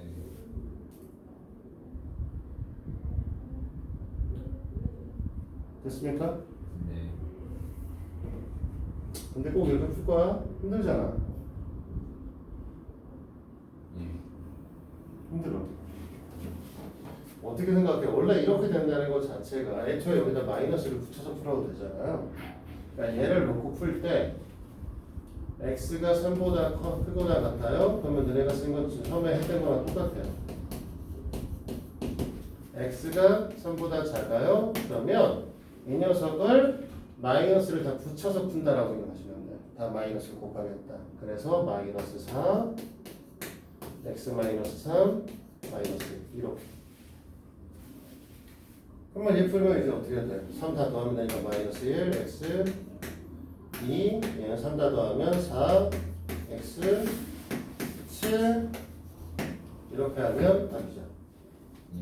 됐습니까? 네. 근데 꼭 이렇게 풀 거야? 힘들잖아. 네. 힘들어. 어떻게 생각해? 원래 이렇게 된다는 것 자체가 애초에 여기다 마이너스를 붙여서 풀어도 되잖아요. 그러니까 얘를 놓고 풀 때 x가 3보다 크거나 같아요? 그러면 너네가 쓴 건 처음에 했던 거랑 똑같아요. x가 3보다 작아요? 그러면 이 녀석을 마이너스를 다 붙여서 푼다라고 생각하시면 돼요. 다 마이너스를 곱하겠다. 그래서 마이너스 4 x 마이너스 3 마이너스 1 이렇게. 그러면 얘 풀면 이제 어떻게 해야 돼? 3 다 더하면 되니까 마이너스 1 x 2 얘는 3 다 더하면 4 x 7 이렇게 하면 답이죠. 네.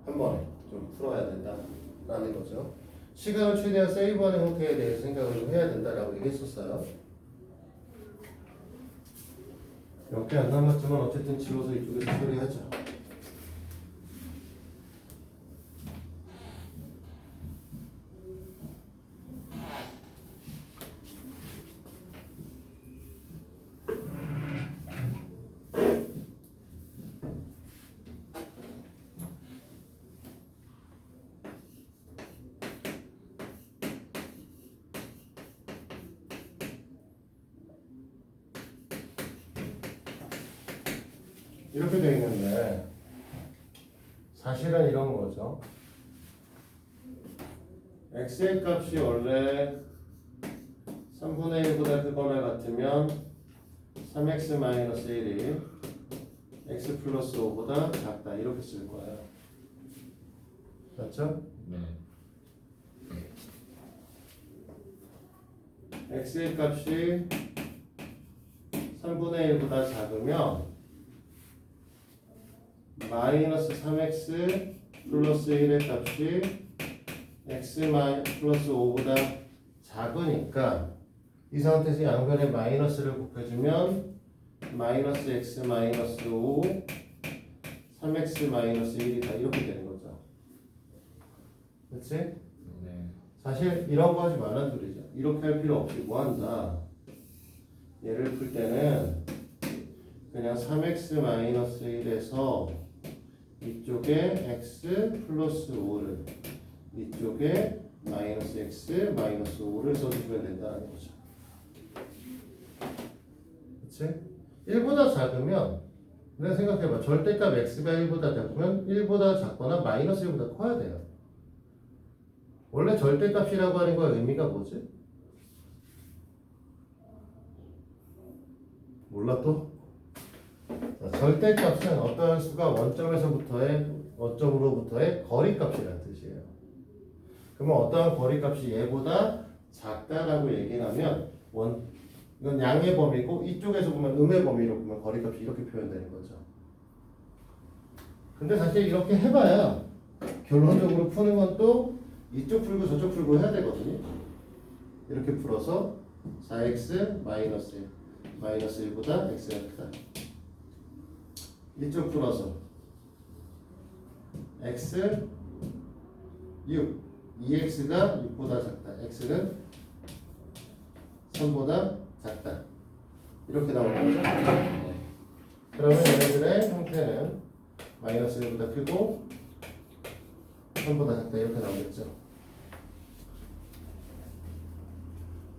한 번에 좀 풀어야 된다라는 거죠. 시간을 최대한 세이브하는 형태에 대해 생각을 좀 해야 된다라고 얘기했었어요. 몇 개 안 남았지만 어쨌든 지워서 이쪽에서 처리하죠. 이렇게 되어 있는데 사실은 이런 거죠. x의 값이 원래 3분의 1보다 크거나 같으면 3x-1이 x 플러스 5보다 작다 이렇게 쓸 거예요. 맞죠? 네. x의 값이 3분의 1보다 작으면 마이너스 3x 플러스 1의 값이 x 플러스 5보다 작으니까 이 상태에서 양변에 마이너스를 곱해주면 마이너스 x 마이너스 5 3x 마이너스 1이다 이렇게 되는 거죠. 그렇지? 네. 사실 이런 거 하지 말란 소리죠. 이렇게 할 필요 없이 뭐 한다. 얘를 풀 때는 그냥 3x 마이너스 1에서 이쪽에 x 플러스 5를 이쪽에 마이너스 x 마이너스 5를 써주시면 된다는 거죠. 그치? 1보다 작으면 내가 생각해봐. 절대값 x가 1보다 작으면 1보다 작거나 마이너스 1보다 커야 돼요. 원래 절대값이라고 하는 거의 의미가 뭐지? 몰라 또? 자, 절대값은 어떠한 수가 원점에서부터의 원점으로부터의 거리값이라는 뜻이에요. 그러면 어떠한 거리값이 얘보다 작다라고 얘기하면 이건 양의 범위고 이쪽에서 보면 음의 범위로 보면 거리값이 이렇게 표현되는 거죠. 근데 사실 이렇게 해봐야 결론적으로 푸는 건 또 이쪽 풀고 저쪽 풀고 해야 되거든요. 이렇게 풀어서 4x 마이너스 1 마이너스 1보다 x가 크다. 이쪽 풀어서 x 6 2x가 6보다 작다. x는 3보다 작다. 이렇게 나오는 거죠. 네. 그러면 얘네들의 형태는 마이너스 1보다 크고 3보다 작다 이렇게 나오겠죠.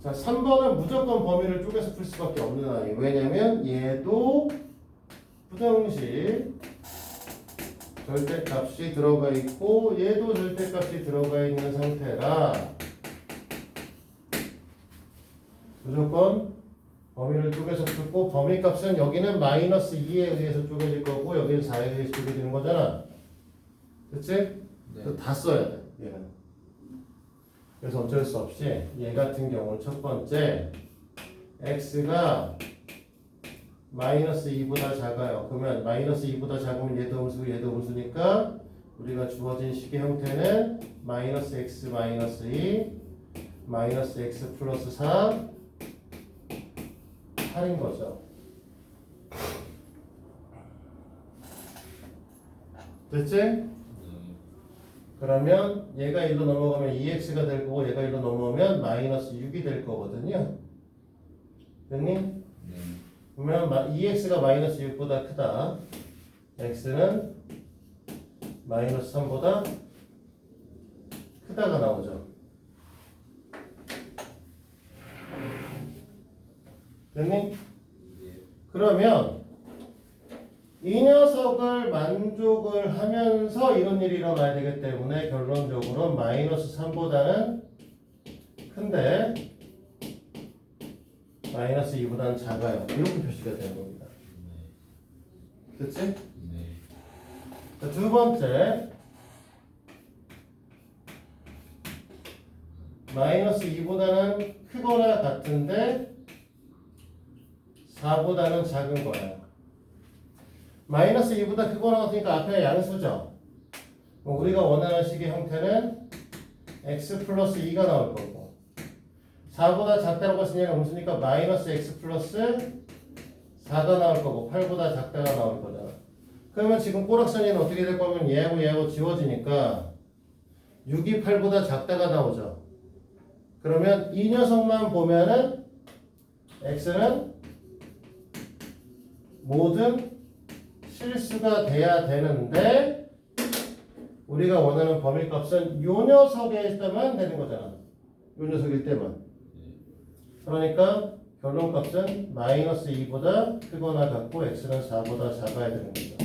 자, 3번은 무조건 범위를 쪼개서 풀 수밖에 없는 아이. 왜냐면 얘도 부정식 절대값이 들어가 있고 얘도 절대값이 들어가 있는 상태라 무조건 범위를 쪼개서 풀고 범위 값은 여기는 마이너스 2에 의해서 쪼개질 거고 여기는 4에 의해서 쪼개지는 거잖아. 그치? 네. 다 써야 돼 얘는. 그래서 어쩔 수 없이 얘 같은 경우는 첫 번째 x가 마이너스 2보다 작아요. 그러면 마이너스 2보다 작으면 얘도 음수고 얘도 음수니까 우리가 주어진 식의 형태는 마이너스 x 마이너스 2 마이너스 x 플러스 4 8인 거죠. 됐지? 네. 그러면 얘가 1로 넘어가면 2x가 될 거고 얘가 1로 넘어오면 마이너스 6이 될 거거든요. 됐니? 네. 그러면 2x가 마이너스 6보다 크다. x는 마이너스 3보다 크다가 나오죠. 됐니? 네. 그러면 이 녀석을 만족을 하면서 이런 일이 일어나야 되기 때문에 결론적으로 마이너스 3보다는 큰데 마이너스 2보다는 작아요. 이렇게 표시가 되는 겁니다. 됐지? 네. 자, 두 번째 마이너스 2보다는 크거나 같은데 4보다는 작은 거예요. 마이너스 2보다 크거나 같으니까 앞에 양수죠. 우리가 원하는 식의 형태는 x 플러스 2가 나올 거고 4보다 작다고 했으니까 음수니까 마이너스 x 플러스 4가 나올 거고 8보다 작다가 나올 거잖아. 그러면 지금 꼬락선이는 어떻게 될 거면 얘하고 얘하고 지워지니까 6이 8보다 작다가 나오죠. 그러면 이 녀석만 보면은 x는 모든 실수가 돼야 되는데 우리가 원하는 범위값은 요 녀석에 있다면 되는 거잖아. 요 녀석일 때만. 그러니까 결론값은 마이너스 2보다 크거나 같고 x는 4보다 작아야 되는 거죠.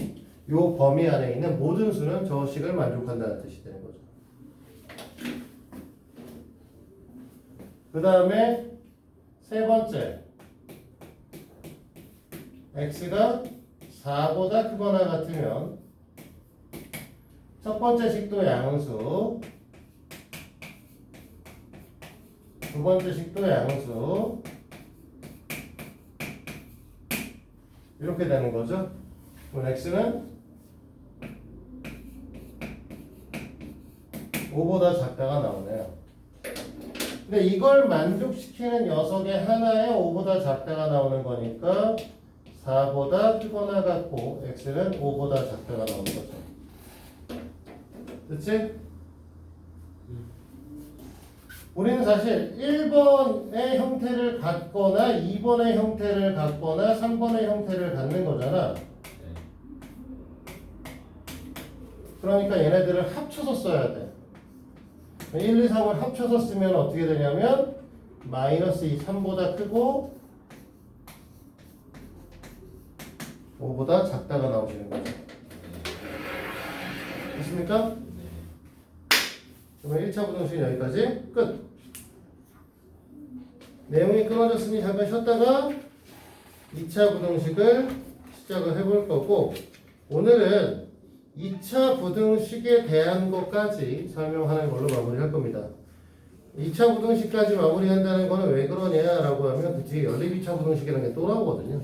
요 범위 안에 있는 모든 수는 저 식을 만족한다는 뜻이 되는 거죠. 그 다음에 세 번째 x가 4보다 크거나 같으면 첫 번째 식도 양수 두 번째 식도 양수 이렇게 되는 거죠. 그럼 x는 5보다 작다가 나오네요. 근데 이걸 만족시키는 녀석의 하나에 5보다 작다가 나오는 거니까 4보다 크거나 같고 x는 5보다 작다가 나오는 거죠. 됐지? 우리는 사실 1번의 형태를 갖거나 2번의 형태를 갖거나 3번의 형태를 갖는 거잖아. 그러니까 얘네들을 합쳐서 써야 돼. 1, 2, 3을 합쳐서 쓰면 어떻게 되냐면 마이너스 2, 3보다 크고 5보다 작다가 나오시는 거죠. 됐습니까? 그러면 1차 부등식은 여기까지 끝. 내용이 끊어졌으니 잠깐 쉬었다가 2차 부등식을 시작을 해볼 거고 오늘은 2차 부등식에 대한 것까지 설명하는 걸로 마무리할 겁니다. 2차 부등식까지 마무리한다는 거는 왜 그러냐라고 하면 그 뒤에 연립 2차 부등식이라는 게 또 나오거든요.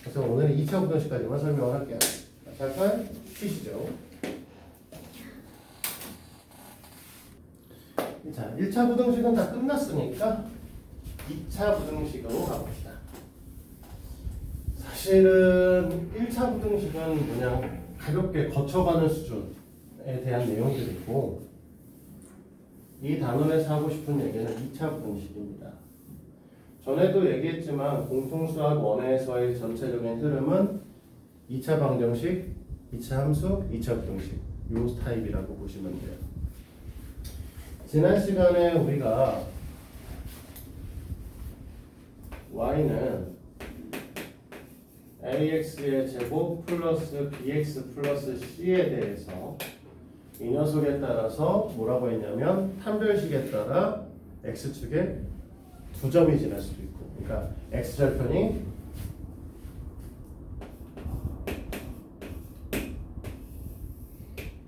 그래서 오늘은 2차 부등식까지만 설명을 할게요. 잠깐 쉬시죠. 자, 1차 부등식은 다 끝났으니까 2차 부등식으로 가봅시다. 사실은 1차 부등식은 그냥 가볍게 거쳐가는 수준에 대한 내용들이고 이 단원에서 하고 싶은 얘기는 2차 부등식입니다. 전에도 얘기했지만 공통수학 원에서의 전체적인 흐름은 2차 방정식, 2차 함수, 2차 부등식 요 타입이라고 보시면 돼요. 지난 시간에 우리가 y는 ax의 제곱 플러스 bx 플러스 c에 대해서 이 녀석에 따라서 뭐라고 했냐면 판별식에 따라 x축에 두 점이 지날 수도 있고, 그러니까 x절편이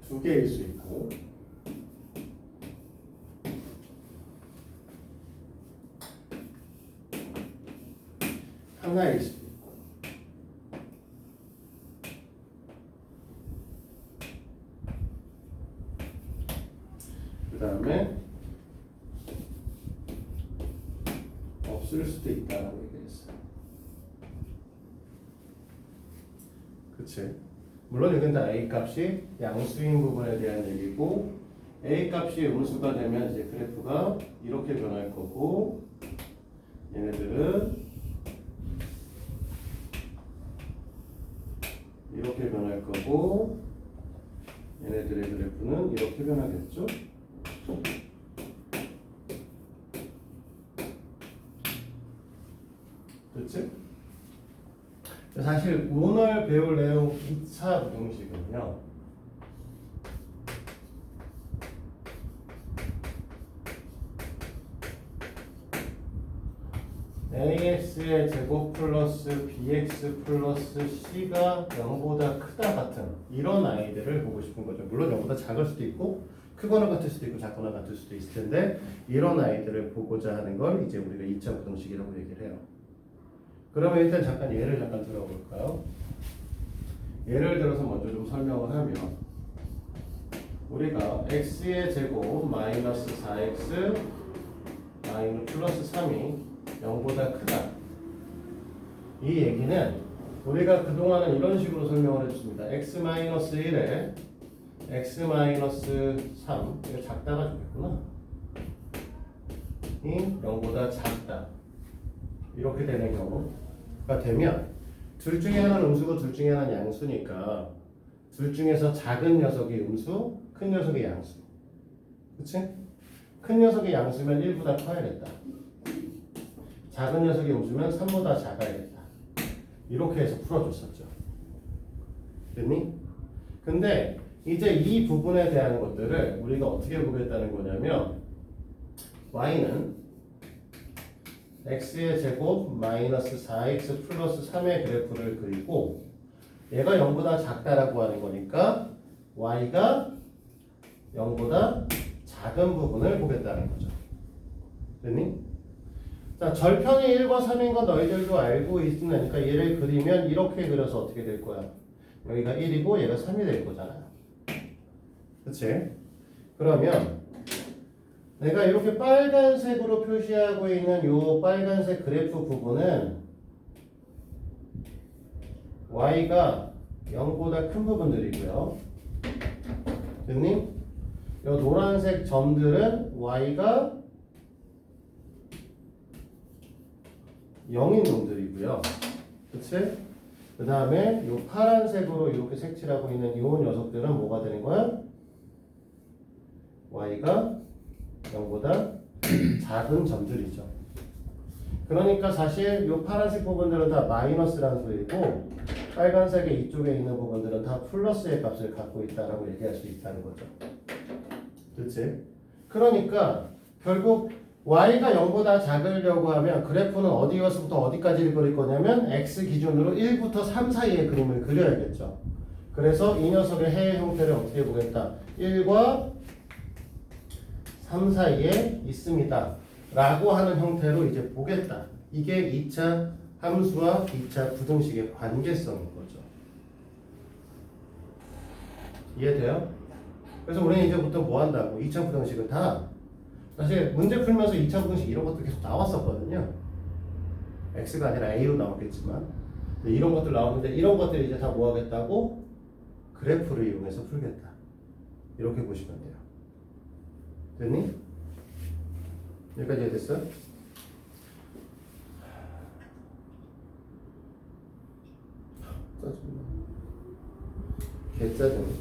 두 개일 수 있고, 하나일 수도 있고. 그 다음에 없을 수도 있다라고 얘기했어요. 그치? 물론 이건 다 A 값이 양수인 부분에 대한 얘기고, A 값이 음수가 되면 이제 그래프가 이렇게 변할 거고, 얘네들은 이렇게 변할 거고, 얘네들의 그래프는 이렇게 변하겠죠? 그렇지? 사실 오늘 배울 내용 2차 부등식은요, ax의 제곱 플러스 bx 플러스 c가 0보다 크다 같은 이런 아이들을 보고 싶은 거죠. 물론 0보다 작을 수도 있고 크거나 같을 수도 있고 작거나 같을 수도 있을 텐데, 이런 아이들을 보고자 하는 걸 이제 우리가 2차 부등식이라고 얘기를 해요. 그러면 일단 잠깐 예를 잠깐 들어볼까요? 예를 들어서 먼저 좀 설명을 하면, 우리가 x의 제곱 마이너스 4x 마이너스 플러스 3이 0보다 크다. 이 얘기는 우리가 그동안은 이런 식으로 설명을 해줬습니다. x-1에 x-3, 이거 작다가 좋겠구나. 이 0보다 작다. 이렇게 되는 경우가 되면, 둘 중에 하나는 음수고 둘 중에 하나는 양수니까 둘 중에서 작은 녀석이 음수, 큰 녀석이 양수. 그치? 큰 녀석이 양수면 1보다 커야겠다. 작은 녀석이 음수면 3보다 작아야겠다. 이렇게 해서 풀어줬었죠. 됐니? 근데 이제 이 부분에 대한 것들을 우리가 어떻게 보겠다는 거냐면, y는 x의 제곱 마이너스 4x 플러스 3의 그래프를 그리고, 얘가 0보다 작다라고 하는 거니까 y가 0보다 작은 부분을 보겠다는 거죠. 됐니? 자, 절편이 1과 3인 건 너희들도 알고 있으니까 얘를 그리면 이렇게 그려서 어떻게 될 거야? 여기가 1이고 얘가 3이 될 거잖아요. 그치? 그러면 내가 이렇게 빨간색으로 표시하고 있는 이 빨간색 그래프 부분은 y가 0보다 큰 부분들이고요. 됐니? 이 노란색 점들은 y가 0인 놈들이고요. 그치? 그 다음에 이 파란색으로 이렇게 색칠하고 있는 이 녀석들은 뭐가 되는 거야? y가 0보다 작은 점들이죠. 그러니까 사실 이 파란색 부분들은 다 마이너스라는 소리고, 빨간색의 이쪽에 있는 부분들은 다 플러스의 값을 갖고 있다라고 얘기할 수 있다는 거죠. 그렇지? 그러니까 결국 y가 0보다 작으려고 하면 그래프는 어디서부터 어디까지를 그릴 거냐면 x 기준으로 1부터 3 사이의 그림을 그려야겠죠. 그래서 이 녀석의 해의 형태를 어떻게 보겠다? 1과 3 사이에 있습니다 라고 하는 형태로 이제 보겠다. 이게 2차 함수와 2차 부등식의 관계성인 거죠. 이해돼요? 그래서 우리는 이제부터 뭐 한다고? 2차 부등식은 다 사실 문제 풀면서 2차 부등식 이런 것도 계속 나왔었거든요. x가 아니라 a로 나왔겠지만 이런 것들 나오는데, 이런 것들 이제 다 뭐 하겠다고? 그래프를 이용해서 풀겠다. 이렇게 보시면 돼요. 됐니? 여기까지 이해됐어? 짜증나. 개짜증.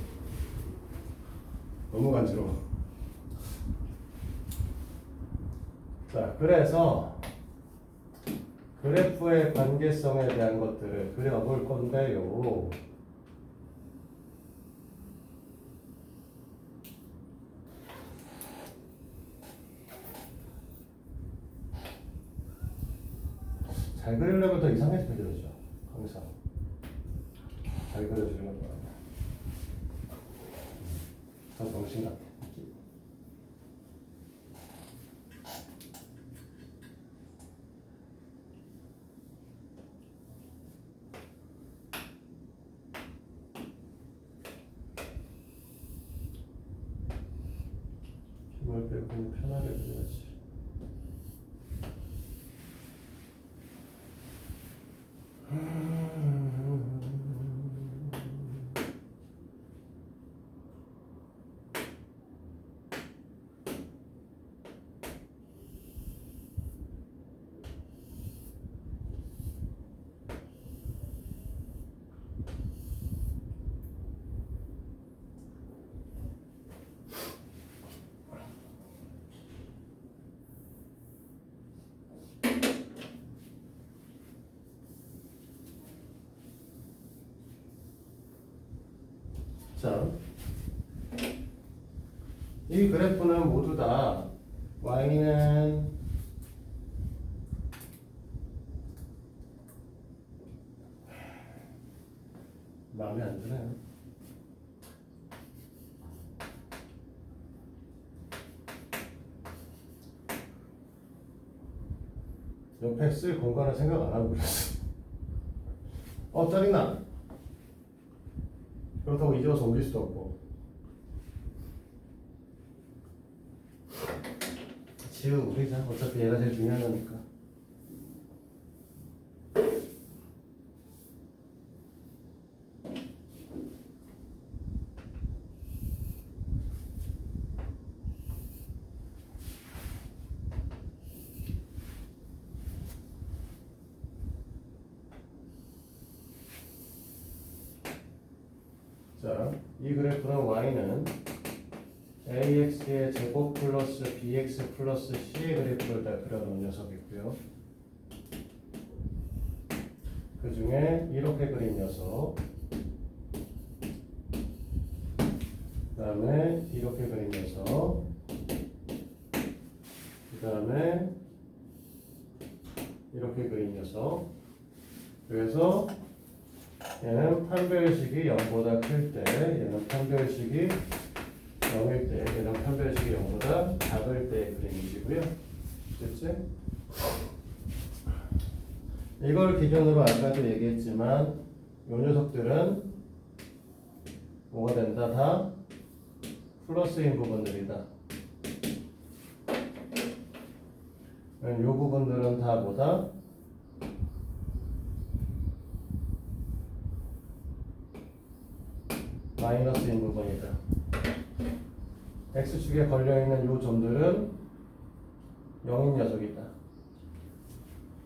너무 간지러워. 자, 그래서 그래프의 관계성에 대한 것들을 그려볼 건데요. 잘 그리려면 더 이상하게 그려야죠. 항상 잘 그려주는 거야. 더 정신 같아. 힘을 빼고 그냥 편하게 그려야지. 자, 이 그래프는 모두 다 y는 마음에 안 드네요. 옆에 쓸 공간을 생각 안 하고 그랬어. 짜증나. 그렇다고 잊어서 옮길 수도 없고. 지우자. 어차피 얘가 제일 중요한 거니까. 자, 이 그래프는 y는 ax의 제곱 플러스 bx 플러스 c의 그래프를 다 그려놓은 녀석이고요. 그 중에 이렇게 그린 녀석, 그 다음에 이렇게 그린 녀석, 그 다음에 이렇게 그린 녀석. 그래서 얘는 판별식이 0보다 클 때, 얘는 판별식이 0일 때, 얘는 판별식이 0보다 작을 때의 그림이시고요. 됐지? 이걸 기준으로 아까도 얘기했지만 이 녀석들은 뭐가 된다? 다 플러스인 부분들이다. 이 부분들은 다 뭐다? 마이너스인 부분이다. X축에 걸려있는 이 점들은 0인 녀석이다.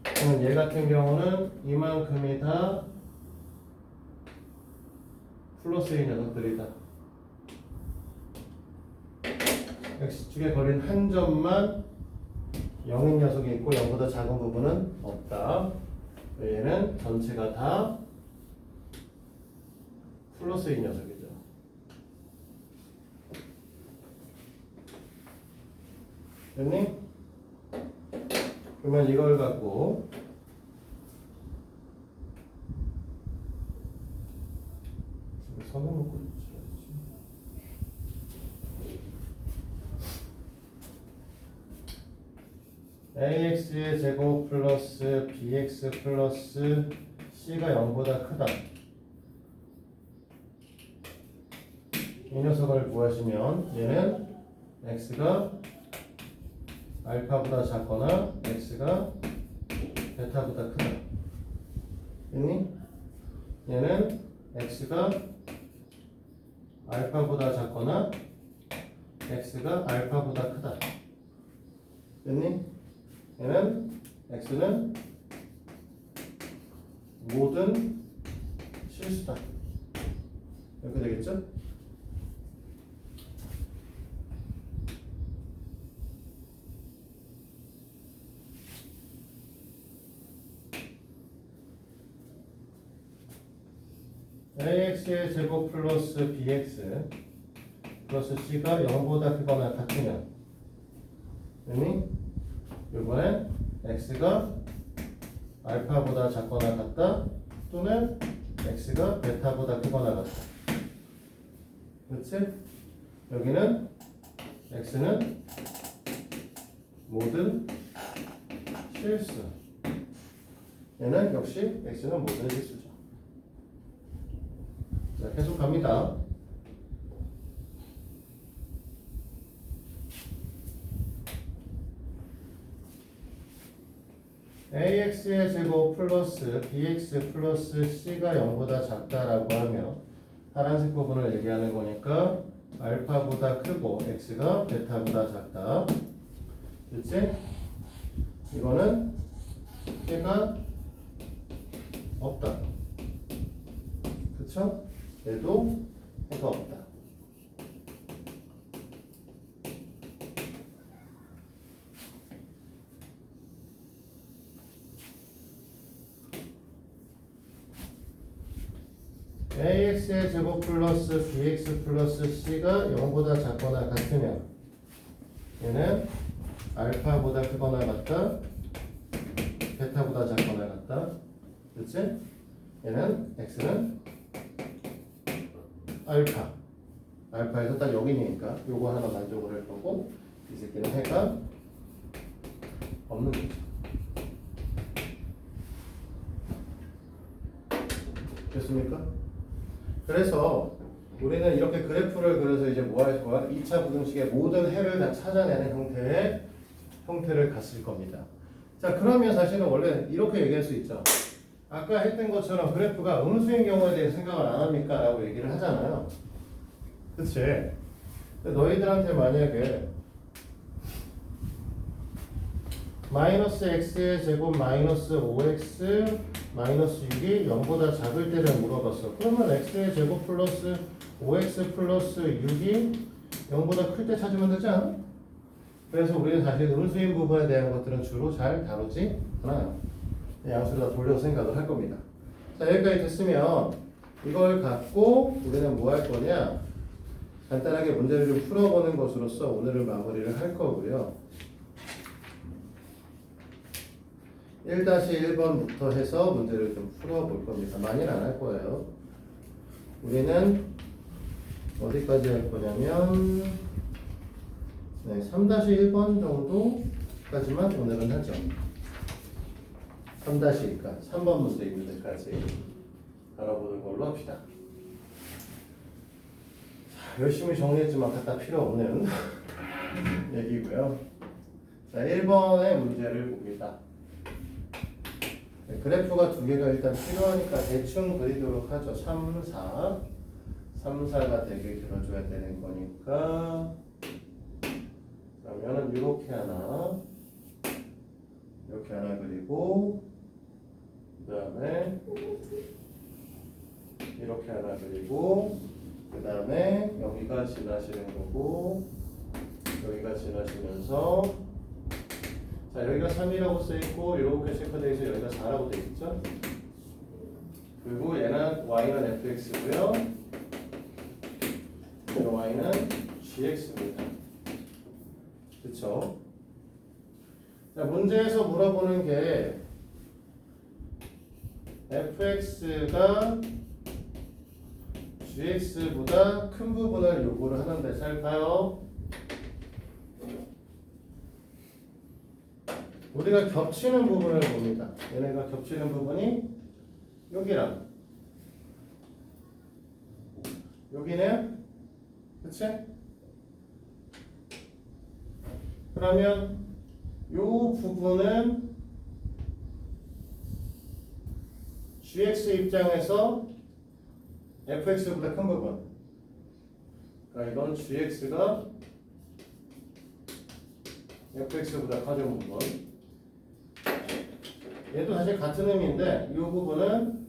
그럼 얘 같은 경우는 이만큼이 다 플러스인 녀석들이다. X축에 걸린 한 점만 0인 녀석이 있고 0보다 작은 부분은 없다. 얘는 전체가 다 플러스인 녀석이죠. 됐니? 그러면 이걸 갖고 선을 놓고 ax의 제곱 플러스 bx 플러스 c가 0보다 크다. 이 녀석을 구하시면 얘는 x가 알파보다 작거나 x가 베타보다 크다. 됐니? 얘는 x가 알파보다 작거나 x가 알파보다 크다. 됐니? 얘는 x는 모든 실수다. 이렇게 되겠죠? ax의 제곱 플러스 bx 플러스 c가 0보다 크거나 같으면, 됐니? 이번엔 x가 알파보다 작거나 같다 또는 x가 베타보다 크거나 같다. 그렇지? 여기는 x는 모든 실수. 얘는 역시 x는 모든 실수죠. 자, 계속 갑니다. ax의 제곱 플러스 bx 플러스 c가 0보다 작다라고 하면 파란색 부분을 얘기하는 거니까 알파보다 크고 x가 베타보다 작다. 그치? 이거는 해가 없다. 그쵸? 얘도 해가 없다. ax의 제곱 플러스 bx 플러스 c가 0보다 작거나 같으면 얘는 알파보다 크거나 같다, 베타보다 작거나 같다. 그치? 얘는 x는 알파에서 딱 여기니까 요거 하나 만족을 할 거고 이 새끼는 해가 없는 거죠. 됐습니까? 그래서 우리는 이렇게 그래프를 그려서 이제 뭐 할 거야? 2차 부등식의 모든 해를 다 찾아내는 형태를 갖을 겁니다. 자, 그러면 사실은 원래 이렇게 얘기할 수 있죠. 아까 했던 것처럼 그래프가 음수인 경우에 대해 생각을 안 합니까? 라고 얘기를 하잖아요. 그치? 너희들한테 만약에 마이너스 x의 제곱 마이너스 5x 마이너스 6이 0보다 작을 때를 물어봤어. 그러면 x의 제곱 플러스 5x 플러스 6이 0보다 클 때 찾으면 되지 않아? 그래서 우리는 사실 음수인 부분에 대한 것들은 주로 잘 다루지 않아요. 양수를 다 돌려서 생각을 할 겁니다. 자, 여기까지 됐으면 이걸 갖고 우리는 뭐 할 거냐? 간단하게 문제를 좀 풀어보는 것으로서 오늘은 마무리를 할 거고요. 1-1번부터 해서 문제를 좀 풀어볼 겁니다. 많이는 안 할 거예요. 우리는 어디까지 할 거냐면 3-1번 정도까지만 오늘은 하죠. 3-1까지 3번 문제까지 알아보는 걸로 합시다. 열심히 정리했지만 갖다 필요 없는 얘기고요. 자, 1번의 문제를 봅니다. 그래프가 두 개가 일단 필요하니까 대충 그리도록 하죠. 3, 4가 되게 그려줘야 되는 거니까 그러면은 이렇게 하나 그리고 그 다음에 이렇게 하나 그리고 그 다음에 여기가 지나시는 거고 여기가 지나시면서 자, 여기가 3이라고 써있고 이렇게 체크되어 있어 여기가 4라고 되어 있죠. 그리고 얘는 y는 fx고요. y는 gx입니다. 그쵸? 자, 문제에서 물어보는 게 fx가 gx보다 큰 부분을 요구를 하는데 잘 봐요. 우리가 겹치는 부분을 봅니다. 얘네가 겹치는 부분이 여기랑 여기네. 그치? 그러면 요 부분은 gx 입장에서 fx보다 큰 부분. 그러니까 이건 gx가 fx보다 커진 부분. 얘도 사실 같은 의미인데 이 부분은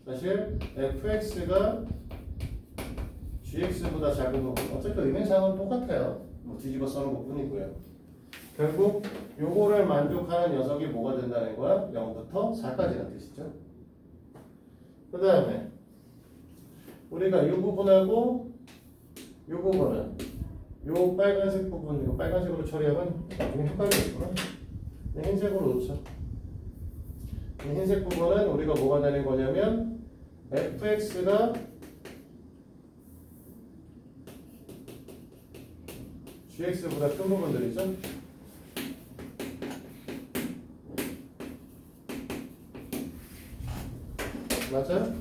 사실 fx가 gx보다 작은 부분. 어차피 의미상은 똑같아요. 뭐 뒤집어 써놓은 것 뿐이고요. 결국 요거를 만족하는 녀석이 뭐가 된다는 거야? 0부터 4까지라는 뜻이죠. 그 다음에 우리가 이 부분하고 이 부분은 요 빨간색 부분, 이거 빨간색으로 처리하면 나중에 헷갈리겠구나. 흰색으로 놓죠. 이 흰색 부분은 우리가 뭐가 되는 거냐면 fx가 gx보다 큰 부분들이죠. 맞아요?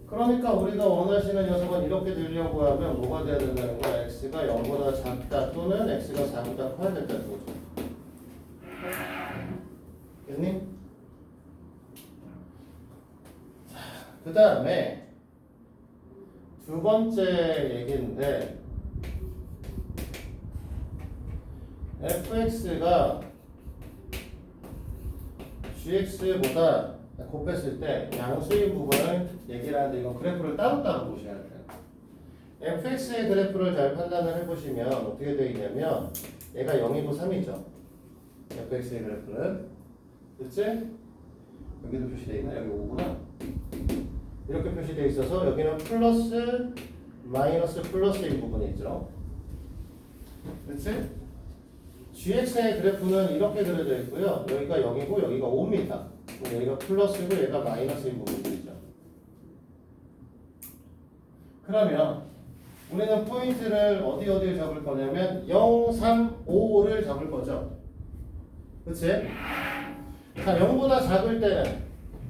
그러니까 우리가 원하시는 녀석은 이렇게 되려고 하면 뭐가 돼야 된다는 거야? x가 0보다 작다 또는 x가 4보다 커야 된다는 거죠. 됐니? 그 다음에 두 번째 얘기인데 fx가 gx보다 곱했을 때 양수인 부분을 얘기를 하는데 이건 그래프를 따로따로 보셔야 돼요. fx의 그래프를 잘 판단을 해보시면 어떻게 되어 있냐면 얘가 0이고 3이죠. fx의 그래프는 그치? 여기도 표시되어 있나? 여기 5구나. 이렇게 표시되어 있어서 여기는 플러스 마이너스 플러스인 부분이 있죠. 그치? gx의 그래프는 이렇게 그려져 있고요. 여기가 0이고 여기가 5입니다. 여기가 플러스고 얘가 마이너스인 부분이죠. 그러면 우리는 포인트를 어디에 잡을 거냐면 0, 3, 5를 잡을 거죠. 그치? 자, 0보다 작을 때는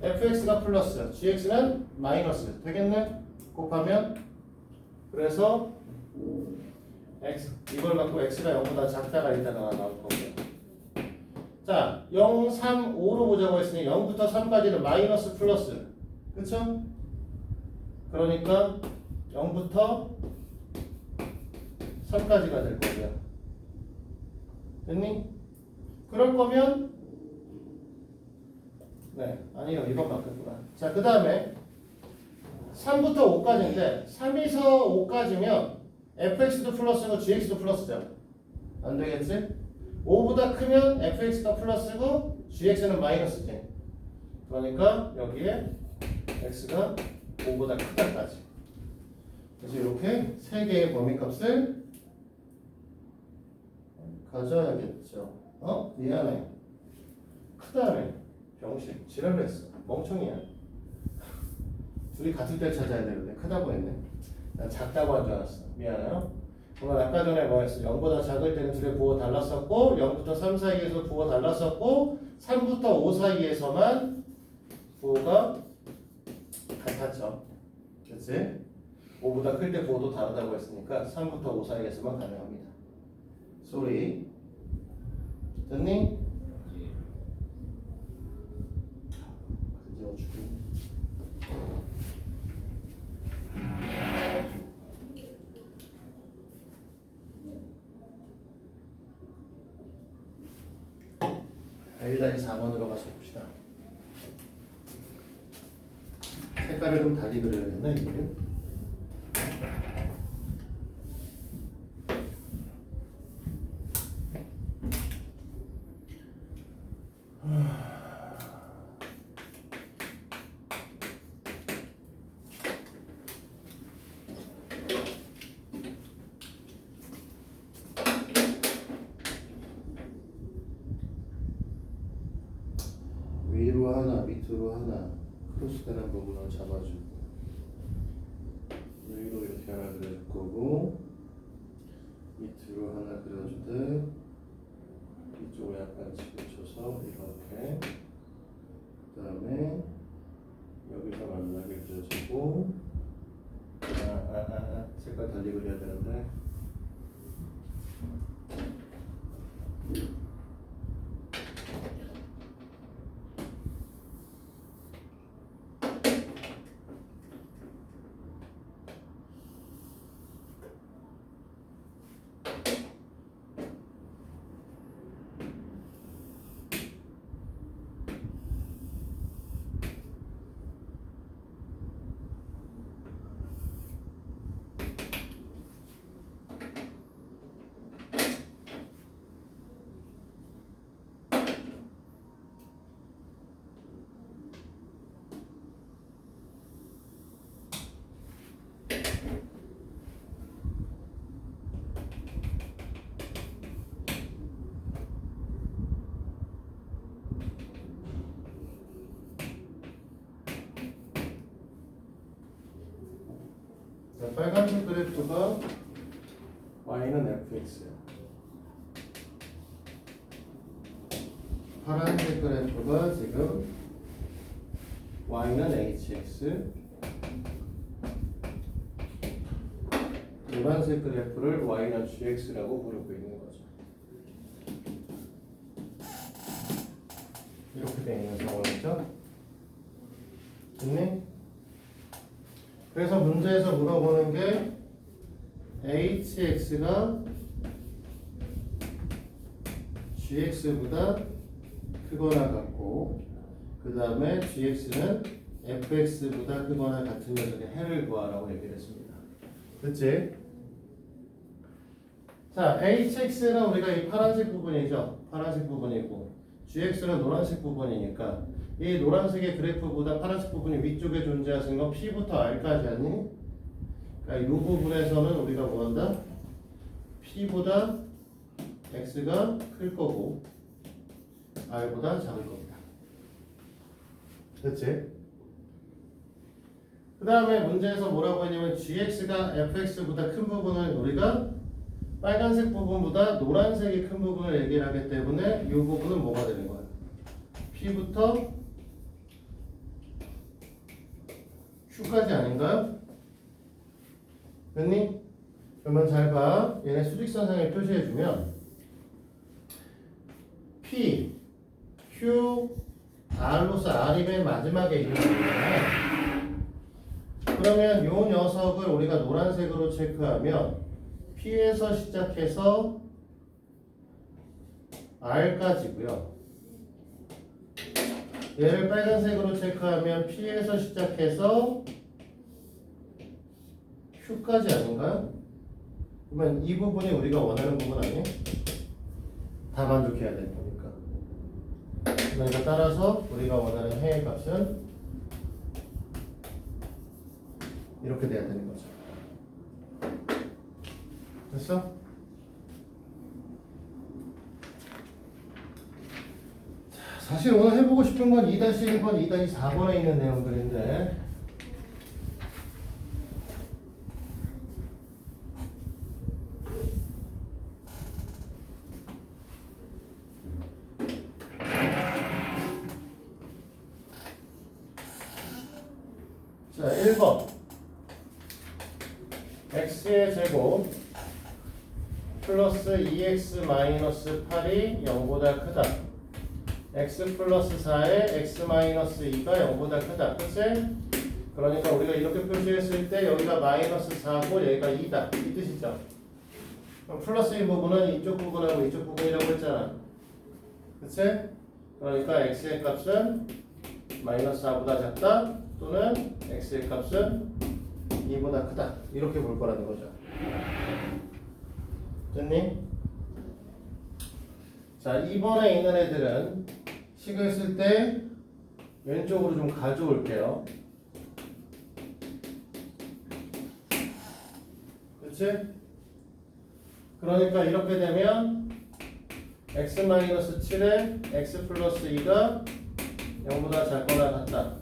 fx가 플러스, gx는 마이너스 되겠네? 곱하면 그래서 x 이걸 갖고 x가 0보다 작다가 일단 하나 나올 거고요. 자, 0, 3, 5로 보자고 했으니 0부터 3까지는 마이너스 플러스. 그쵸? 그러니까 0부터 3까지가 될 거고요. 됐니? 그럴 거면 네, 아니요. 이건 맞겠구나. 자, 그 다음에 3부터 5까지인데 3에서 5까지면 fx도 플러스고 gx도 플러스죠. 안 되겠지? 5보다 크면 fx가 플러스고 gx는 마이너스지. 그러니까 여기에 x가 5보다 크다까지. 그래서 이렇게 세 개의 범위값을 가져야겠죠. 미안해. 크다며. 병신. 지랄을 했어. 멍청이야. 둘이 같은 때 찾아야 되는데 크다고 했네. 난 작다고 한 줄 알았어. 미안해요. 그러면 아까 전에 뭐였어? 0보다 작을 때는 둘의 부호 달랐었고 0부터 3 사이에서 부호 달랐었고 3부터 5 사이에서만 부호가 같았죠. 그치? 5보다 클 때 부호도 다르다고 했으니까 3부터 5 사이에서만 가능합니다. 소리 됐니? 드디어 죽음. 일단이 4번으로 가서 봅시다. 색깔을 좀 달리 그려야겠네 이거를. 위로 하나, 밑으로 하나, 크로스되는 부분을 잡아주고 위로 이렇게 하나 그려줄 거고 밑으로 하나 그려주되 이쪽을 약간 치우쳐서 이렇게 그 다음에 여기서 만나게 그려주고 색깔 달리 그려야 되는데 자, 빨간색 그래프가 y는 fx예요. 파란색 그래프가 지금 y는 hx, 노란색 그래프를 y는 gx라고 부르고 있는 거죠. 이렇게 되어 있는 상황이죠. 됐니? 그래서 문제에서 물어보는 게 hx가 gx보다 크거나 같고, 그 다음에 gx는 fx보다 크거나 같은 녀석의 해를 구하라고 얘기를 했습니다. 그치? 자, hx는 우리가 이 파란색 부분이죠. 파란색 부분이고, gx는 노란색 부분이니까 이 노란색의 그래프보다 파란색 부분이 위쪽에 존재하는 건 P부터 R까지 아니? 그러니까 이 부분에서는 우리가 뭐한다? P보다 X가 클 거고 R보다 작을 겁니다. 그치? 그 다음에 문제에서 뭐라고 했냐면 GX가 FX보다 큰 부분을 우리가 빨간색 부분보다 노란색이 큰 부분을 얘기를 하기 때문에 이 부분은 뭐가 되는 거야? P부터 Q까지 아닌가요? 됐니? 그러면 잘 봐. 얘네 수직선상에 표시해주면 P, Q, R로서 R이 맨 마지막에 있는 거잖아요. 그러면 이 녀석을 우리가 노란색으로 체크하면 P에서 시작해서 R까지고요. 얘를 빨간색으로 체크하면 P에서 시작해서 Q까지 아닌가요? 그러면 이 부분이 우리가 원하는 부분 아니에요? 다 만족해야 될 거니까. 그러니까 따라서 우리가 원하는 해의 값은 이렇게 돼야 되는 거죠. 됐어? 사실 오늘 해보고 싶은 건 2-1번, 2-4번에 있는 내용들인데 자, 1번 x의 제곱 플러스 2x 마이너스 8이 0보다 크다. x 플러스 4에 x 마이너스 2가 0보다 크다. 그치? 그러니까 우리가 이렇게 표시했을 때 여기가 마이너스 4고 여기가 2다. 이 뜻이죠. 그럼 플러스인 부분은 이쪽 부분하고 이쪽 부분이라고 했잖아. 그치? 그러니까 x의 값은 마이너스 4보다 작다. 또는 x의 값은 2보다 크다. 이렇게 볼 거라는 거죠. 됐니? 자, 2번에 있는 애들은 식을 쓸 때 왼쪽으로 좀 가져올게요. 그치? 그러니까 이렇게 되면 x-7에 x 플러스 2가 0보다 작거나 같다.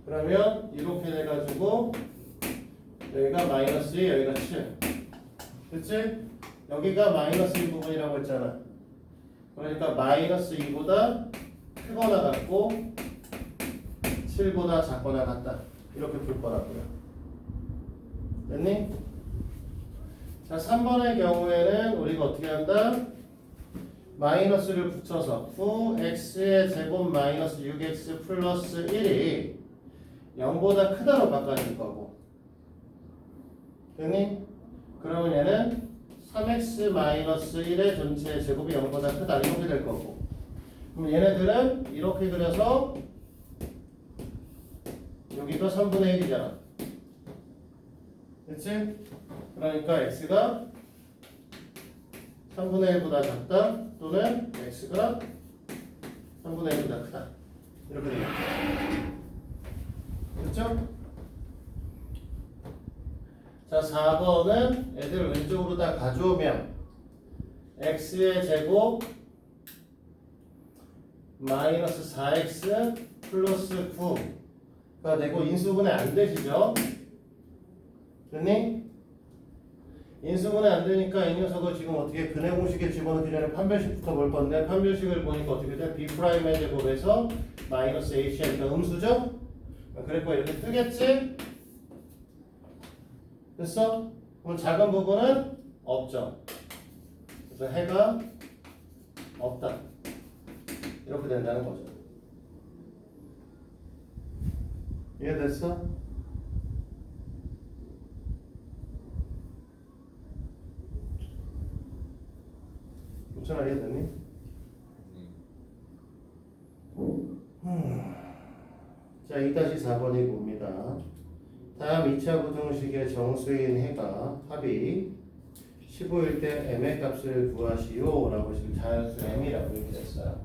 그러면 이렇게 돼가지고 여기가 마이너스 2, 여기가 7. 그치? 여기가 마이너스 2 부분이라고 했잖아. 그러니까 마이너스 2보다 크거나 같고 7보다 작거나 같다. 이렇게 풀 거라고요. 됐니? 자, 3번의 경우에는 우리가 어떻게 한다? 마이너스를 붙여서 9x의 제곱 마이너스 6x 플러스 1이 0보다 크다로 바꿔줄 거고. 됐니? 그러면 얘는 3x 마이너스 1의 전체 제곱이 0보다 크다. 이렇게 될 거고. 그럼 얘네들은 이렇게 그려서 여기가 3분의 1이잖아. 그치? 그러니까 x가 3분의 1보다 작다. 또는 x가 3분의 1보다 크다. 이렇게 되겠죠. 그렇죠? 자, 4번은 애들 왼쪽으로 다 가져오면 x의 제곱 마이너스 4x 플러스 9, 되고 인수분해 안 되시죠? 됐니? 인수분해 안 되니까 이 녀석을 지금 어떻게 근해 공식에 집어넣기 전에 판별식부터 볼 건데 판별식을 보니까 어떻게 돼? B'의 제곱에서 마이너스 H니까 음수죠? 그랬고 이렇게 뜨겠지? 됐어? 그럼 작은 부분은 없죠. 그래서 해가 없다. 이렇게 된다는 거죠. 이해됐어? 괜찮아, 이해됐니? 자, 2-4번이 봅니다. 다음 2차 부등식의 정수인 해가 합이 15일 때 m의 값을 구하시오 라고 지금 자연수 m이라고 이렇게 됐어요.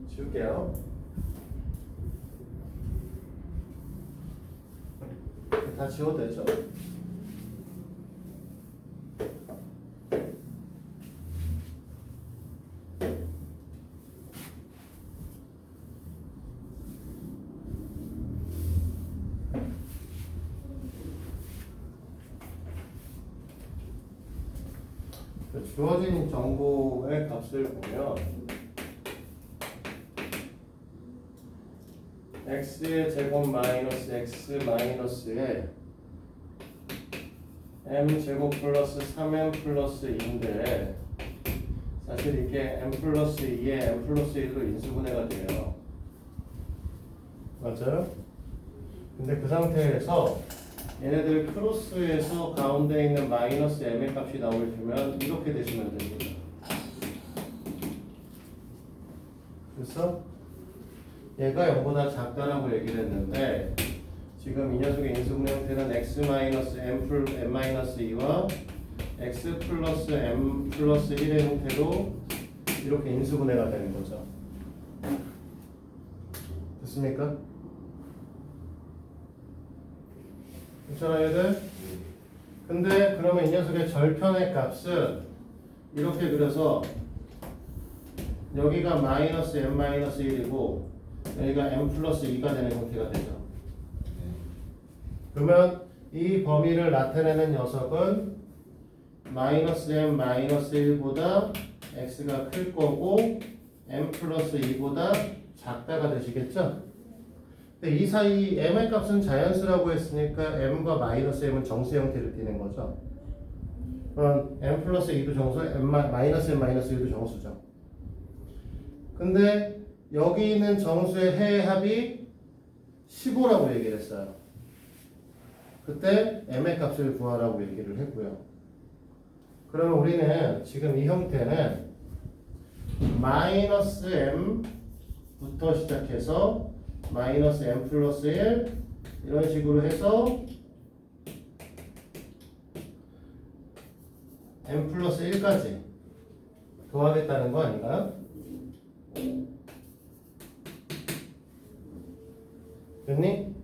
지울게요. 다 지워도 되죠? 주어진 정보의 값을 보면 x의 제곱 마이너스 x 마이너스에 m 제곱 플러스 3m 플러스 2인데 사실 이게 m 플러스 2에 m 플러스 1로 인수분해가 돼요. 맞아요? 근데 그 상태에서 얘네들 크로스에서 가운데 있는 마이너스 m의 값이 나오시면 이렇게 되시면 됩니다. 그래서 얘가 0보다 작다라고 얘기를 했는데 지금 이 녀석의 인수분해 형태는 x 마이너스 m 마이너스 2와 x 플러스 m 플러스 1의 형태로 이렇게 인수분해가 되는 거죠. 됐습니까? 괜찮아요, 얘들? 근데 그러면 이 녀석의 절편의 값은 이렇게 그려서 여기가 마이너스 m 마이너스 1이고 여기가 m 플러스 2가 되는 형태가 되죠. 그러면 이 범위를 나타내는 녀석은 마이너스 m 마이너스 1보다 x가 클 거고 m 플러스 2보다 작다가 되시겠죠? 근데 이 사이 m의 값은 자연수라고 했으니까 m과 마이너스 m은 정수 형태를 띠는 거죠. 그럼 m 플러스 2도 정수, 마이너스 m 마이너스 1도 정수죠. 근데 여기 있는 정수의 해의 합이 15라고 얘기를 했어요. 그때 m의 값을 구하라고 얘기를 했고요. 그러면 우리는 지금 이 형태는 마이너스 m부터 시작해서 마이너스 m 플러스 1 이런 식으로 해서 m 플러스 1까지 더하겠다는 거 아닌가요? 됐니?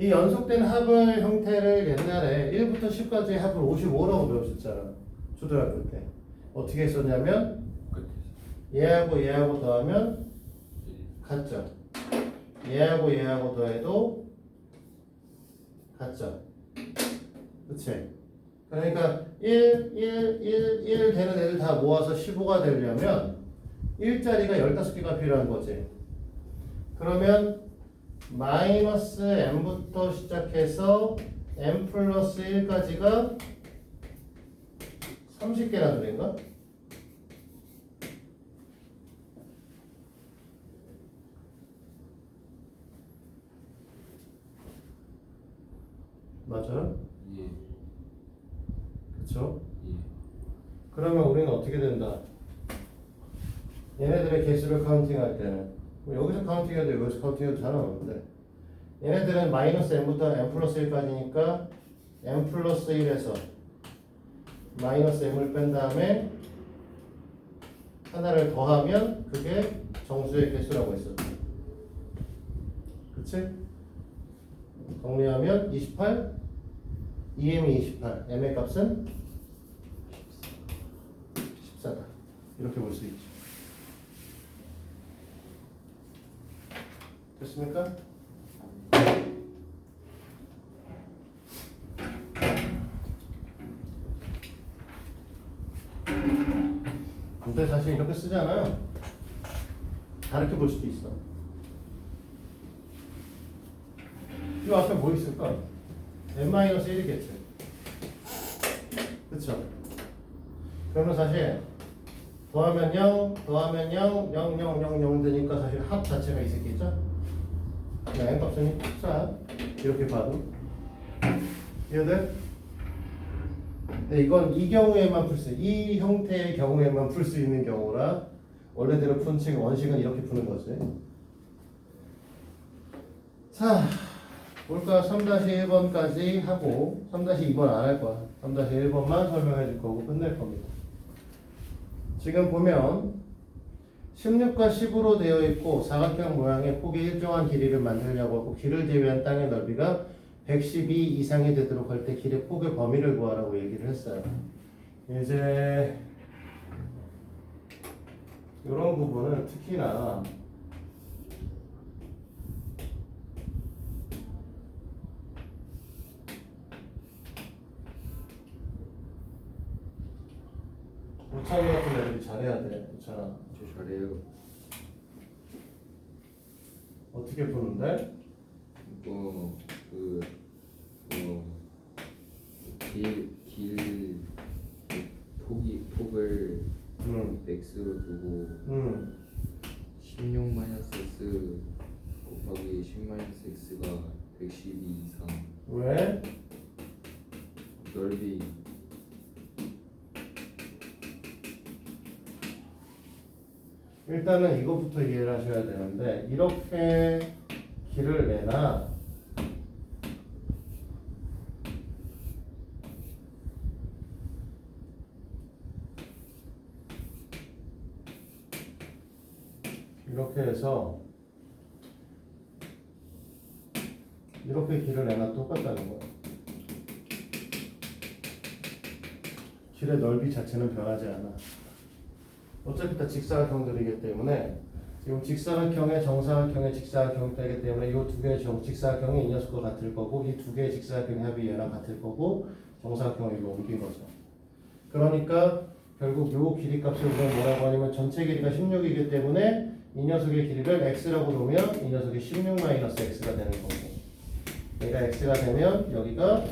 이 연속된 합의 형태를 옛날에 1부터 10까지의 합을 55라고 배웠었잖아. 초등학교 때. 어떻게 했었냐면 얘하고 얘하고 더하면 같죠. 얘하고 얘하고 더해도 같죠. 그치? 그러니까 1 되는 애들 다 모아서 15가 되려면 1자리가 15개가 필요한 거지. 그러면 마이너스 m부터 시작해서 m 플러스 1까지가 30개나 들인가? 맞아요? 예. 그쵸? 예. 그러면 우리는 어떻게 된다? 얘네들의 개수를 카운팅할 때는 뭐 여기서 카운팅해도 여기서 카운팅해도 상관없는데 얘네들은 마이너스 m부터 m 플러스 1까지니까 m 플러스 1에서 마이너스 m을 뺀 다음에 하나를 더하면 그게 정수의 개수라고 했었죠. 그치? 정리하면 28, 2m이 28, m의 값은 14다. 이렇게 볼 수 있죠. 됐습니까? 근데 사실 이렇게 쓰잖아요. 다르게 볼 수도 있어. 이 앞에 뭐 있을까? n-1이겠지. 그쵸? 그러면 사실 더하면 0, 더하면 0, 0, 0, 0, 0 되니까 사실 합 자체가 이 새끼죠? 그냥 n값은 14 이렇게 봐도 이해돼? 근데 이건 이 경우에만 풀 수, 이 형태의 경우에만 풀 수 있는 경우라 원래대로 푼 책 원식은 이렇게 푸는 거지. 자, 볼까? 3-1번까지 하고 3-2번 안 할 거야. 3-1번만 설명해 줄 거고 끝낼 겁니다. 지금 보면 16과 10으로 되어 있고 사각형 모양의 폭이 일정한 길이를 만들려고 하고 길을 제외한 땅의 넓이가 112 이상이 되도록 할 때 길의 폭의 범위를 구하라고 얘기를 했어요. 이제 이런 부분은 특히나 우창이 같은 애들이 잘해야 돼. 우창아. 저 잘해요. 어떻게 푸는데? 그 길 폭을 x로 두고 16 마이너스 x 곱하기 10 마이너스 x가 112 이상 왜? 넓이 일단은 이것부터 이해를 하셔야 되는데 이렇게 길을 내나 이렇게 해서 이렇게 길을 내나 똑같다는 거야. 길의 넓이 자체는 변하지 않아. 어차피 다 직사각형들이기 때문에 지금 직사각형의 정사각형의 직사각형이 되기 때문에 이 두 개의 직사각형이 이 녀석과 같을 거고 이 두 개의 직사각형의 합이 얘랑 같을 거고 정사각형을 이거 옮긴 거죠. 그러니까 결국 요 길이 값을 우리가 뭐라고 하냐면 전체 길이가 16이기 때문에 이 녀석의 길이를 x라고 놓으면 이 녀석이 16-x가 되는 거고 얘가 x가 되면 여기가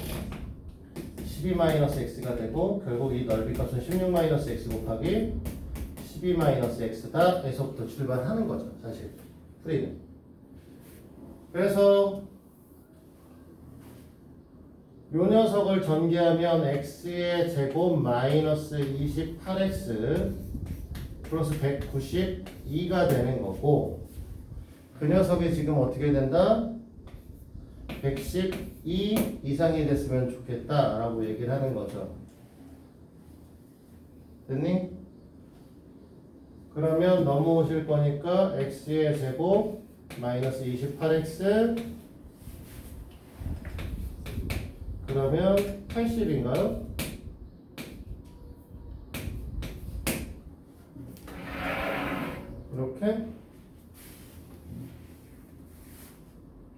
12-x가 되고 결국 이 넓이 값은 16-x 곱하기 12-x다 에서부터 출발하는 거죠. 사실 풀이는. 그래서 요 녀석을 전개하면 x의 제곱 마이너스 28x 플러스 192가 되는 거고 그 녀석이 지금 어떻게 된다? 112 이상이 됐으면 좋겠다 라고 얘기를 하는 거죠. 됐니? 그러면 넘어오실 거니까 x의 제곱 마이너스 28x 그러면 80인가요? 이렇게?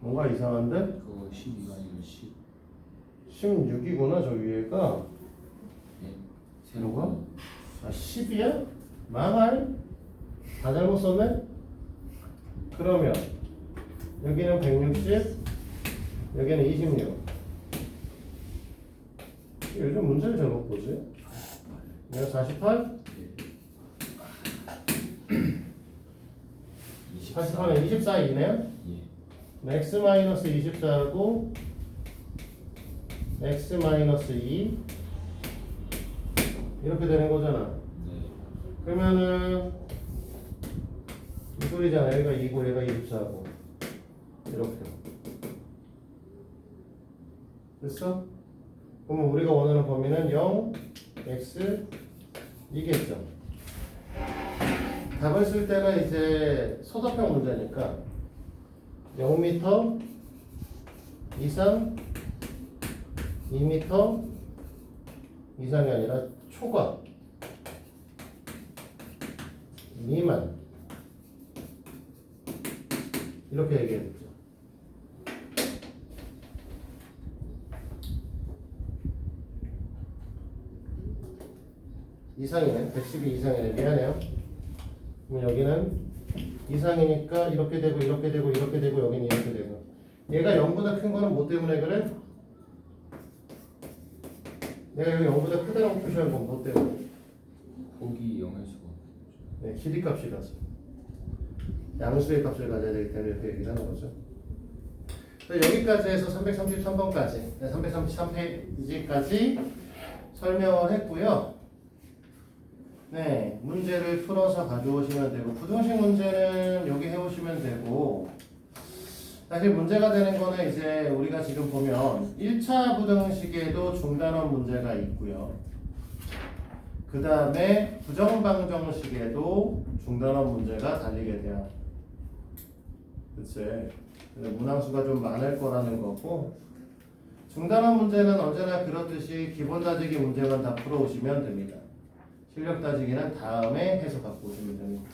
뭔가 이상한데? 그거 12가 아니면 10 16이구나 저 위에가. 네. 뭐가? 아 10이야? 망할? 다 잘못 썼네? 그러면 여기는 160 여기는 26 요즘 문제를 잘못 보지? 내가 48? 48은 24이네요? 예. x-24하고 x-2 이렇게 되는 거잖아. 네. 그러면은 이 소리잖아. 여기가 2고 얘가 24하고 이렇게 됐어? 그러면 우리가 원하는 범위는 0, x 이겠죠. 답을 쓸 때는 이제 소답형 문제니까 0m 이상 2m 이상이 아니라 초과 미만 이렇게 얘기했죠. 이상이네. 112 이상이네. 미안해요. 그럼 여기는 이상이니까 이렇게 되고 이렇게 되고 이렇게 되고 여기는 이렇게 되고. 얘가 0보다 큰 거는 뭐 때문에 그래? 내가 여기 0보다 크다라고 표시한 건 뭐 때문에? 폭이 0일 수가 없죠. 네, 길이 값이라서. 양수의 값을 가져야 되기 때문에 이렇게 얘기를 하는 거죠. 여기까지 해서 333번까지, 333페이지까지 설명을 했고요. 네, 문제를 풀어서 가져오시면 되고, 부등식 문제는 여기 해오시면 되고, 사실 문제가 되는 거는 이제 우리가 지금 보면 1차 부등식에도 중단원 문제가 있고요. 그 다음에 부정방정식에도 중단원 문제가 달리게 돼요. 그치? 근데 문항수가 좀 많을 거라는 거고, 중단원 문제는 언제나 그렇듯이 기본 따지기 문제만 다 풀어오시면 됩니다. 실력 따지기는 다음에 해서 갖고 오시면 됩니다.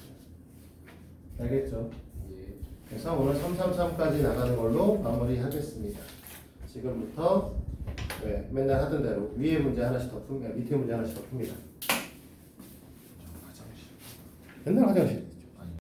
알겠죠? 예. 그래서 오늘 333까지 나가는 걸로 마무리하겠습니다. 지금부터 네, 맨날 하던 대로 위에 문제 하나씩 더 풉니다. 밑에 문제 하나씩 더 풉니다. 화장실. 맨날 화장실.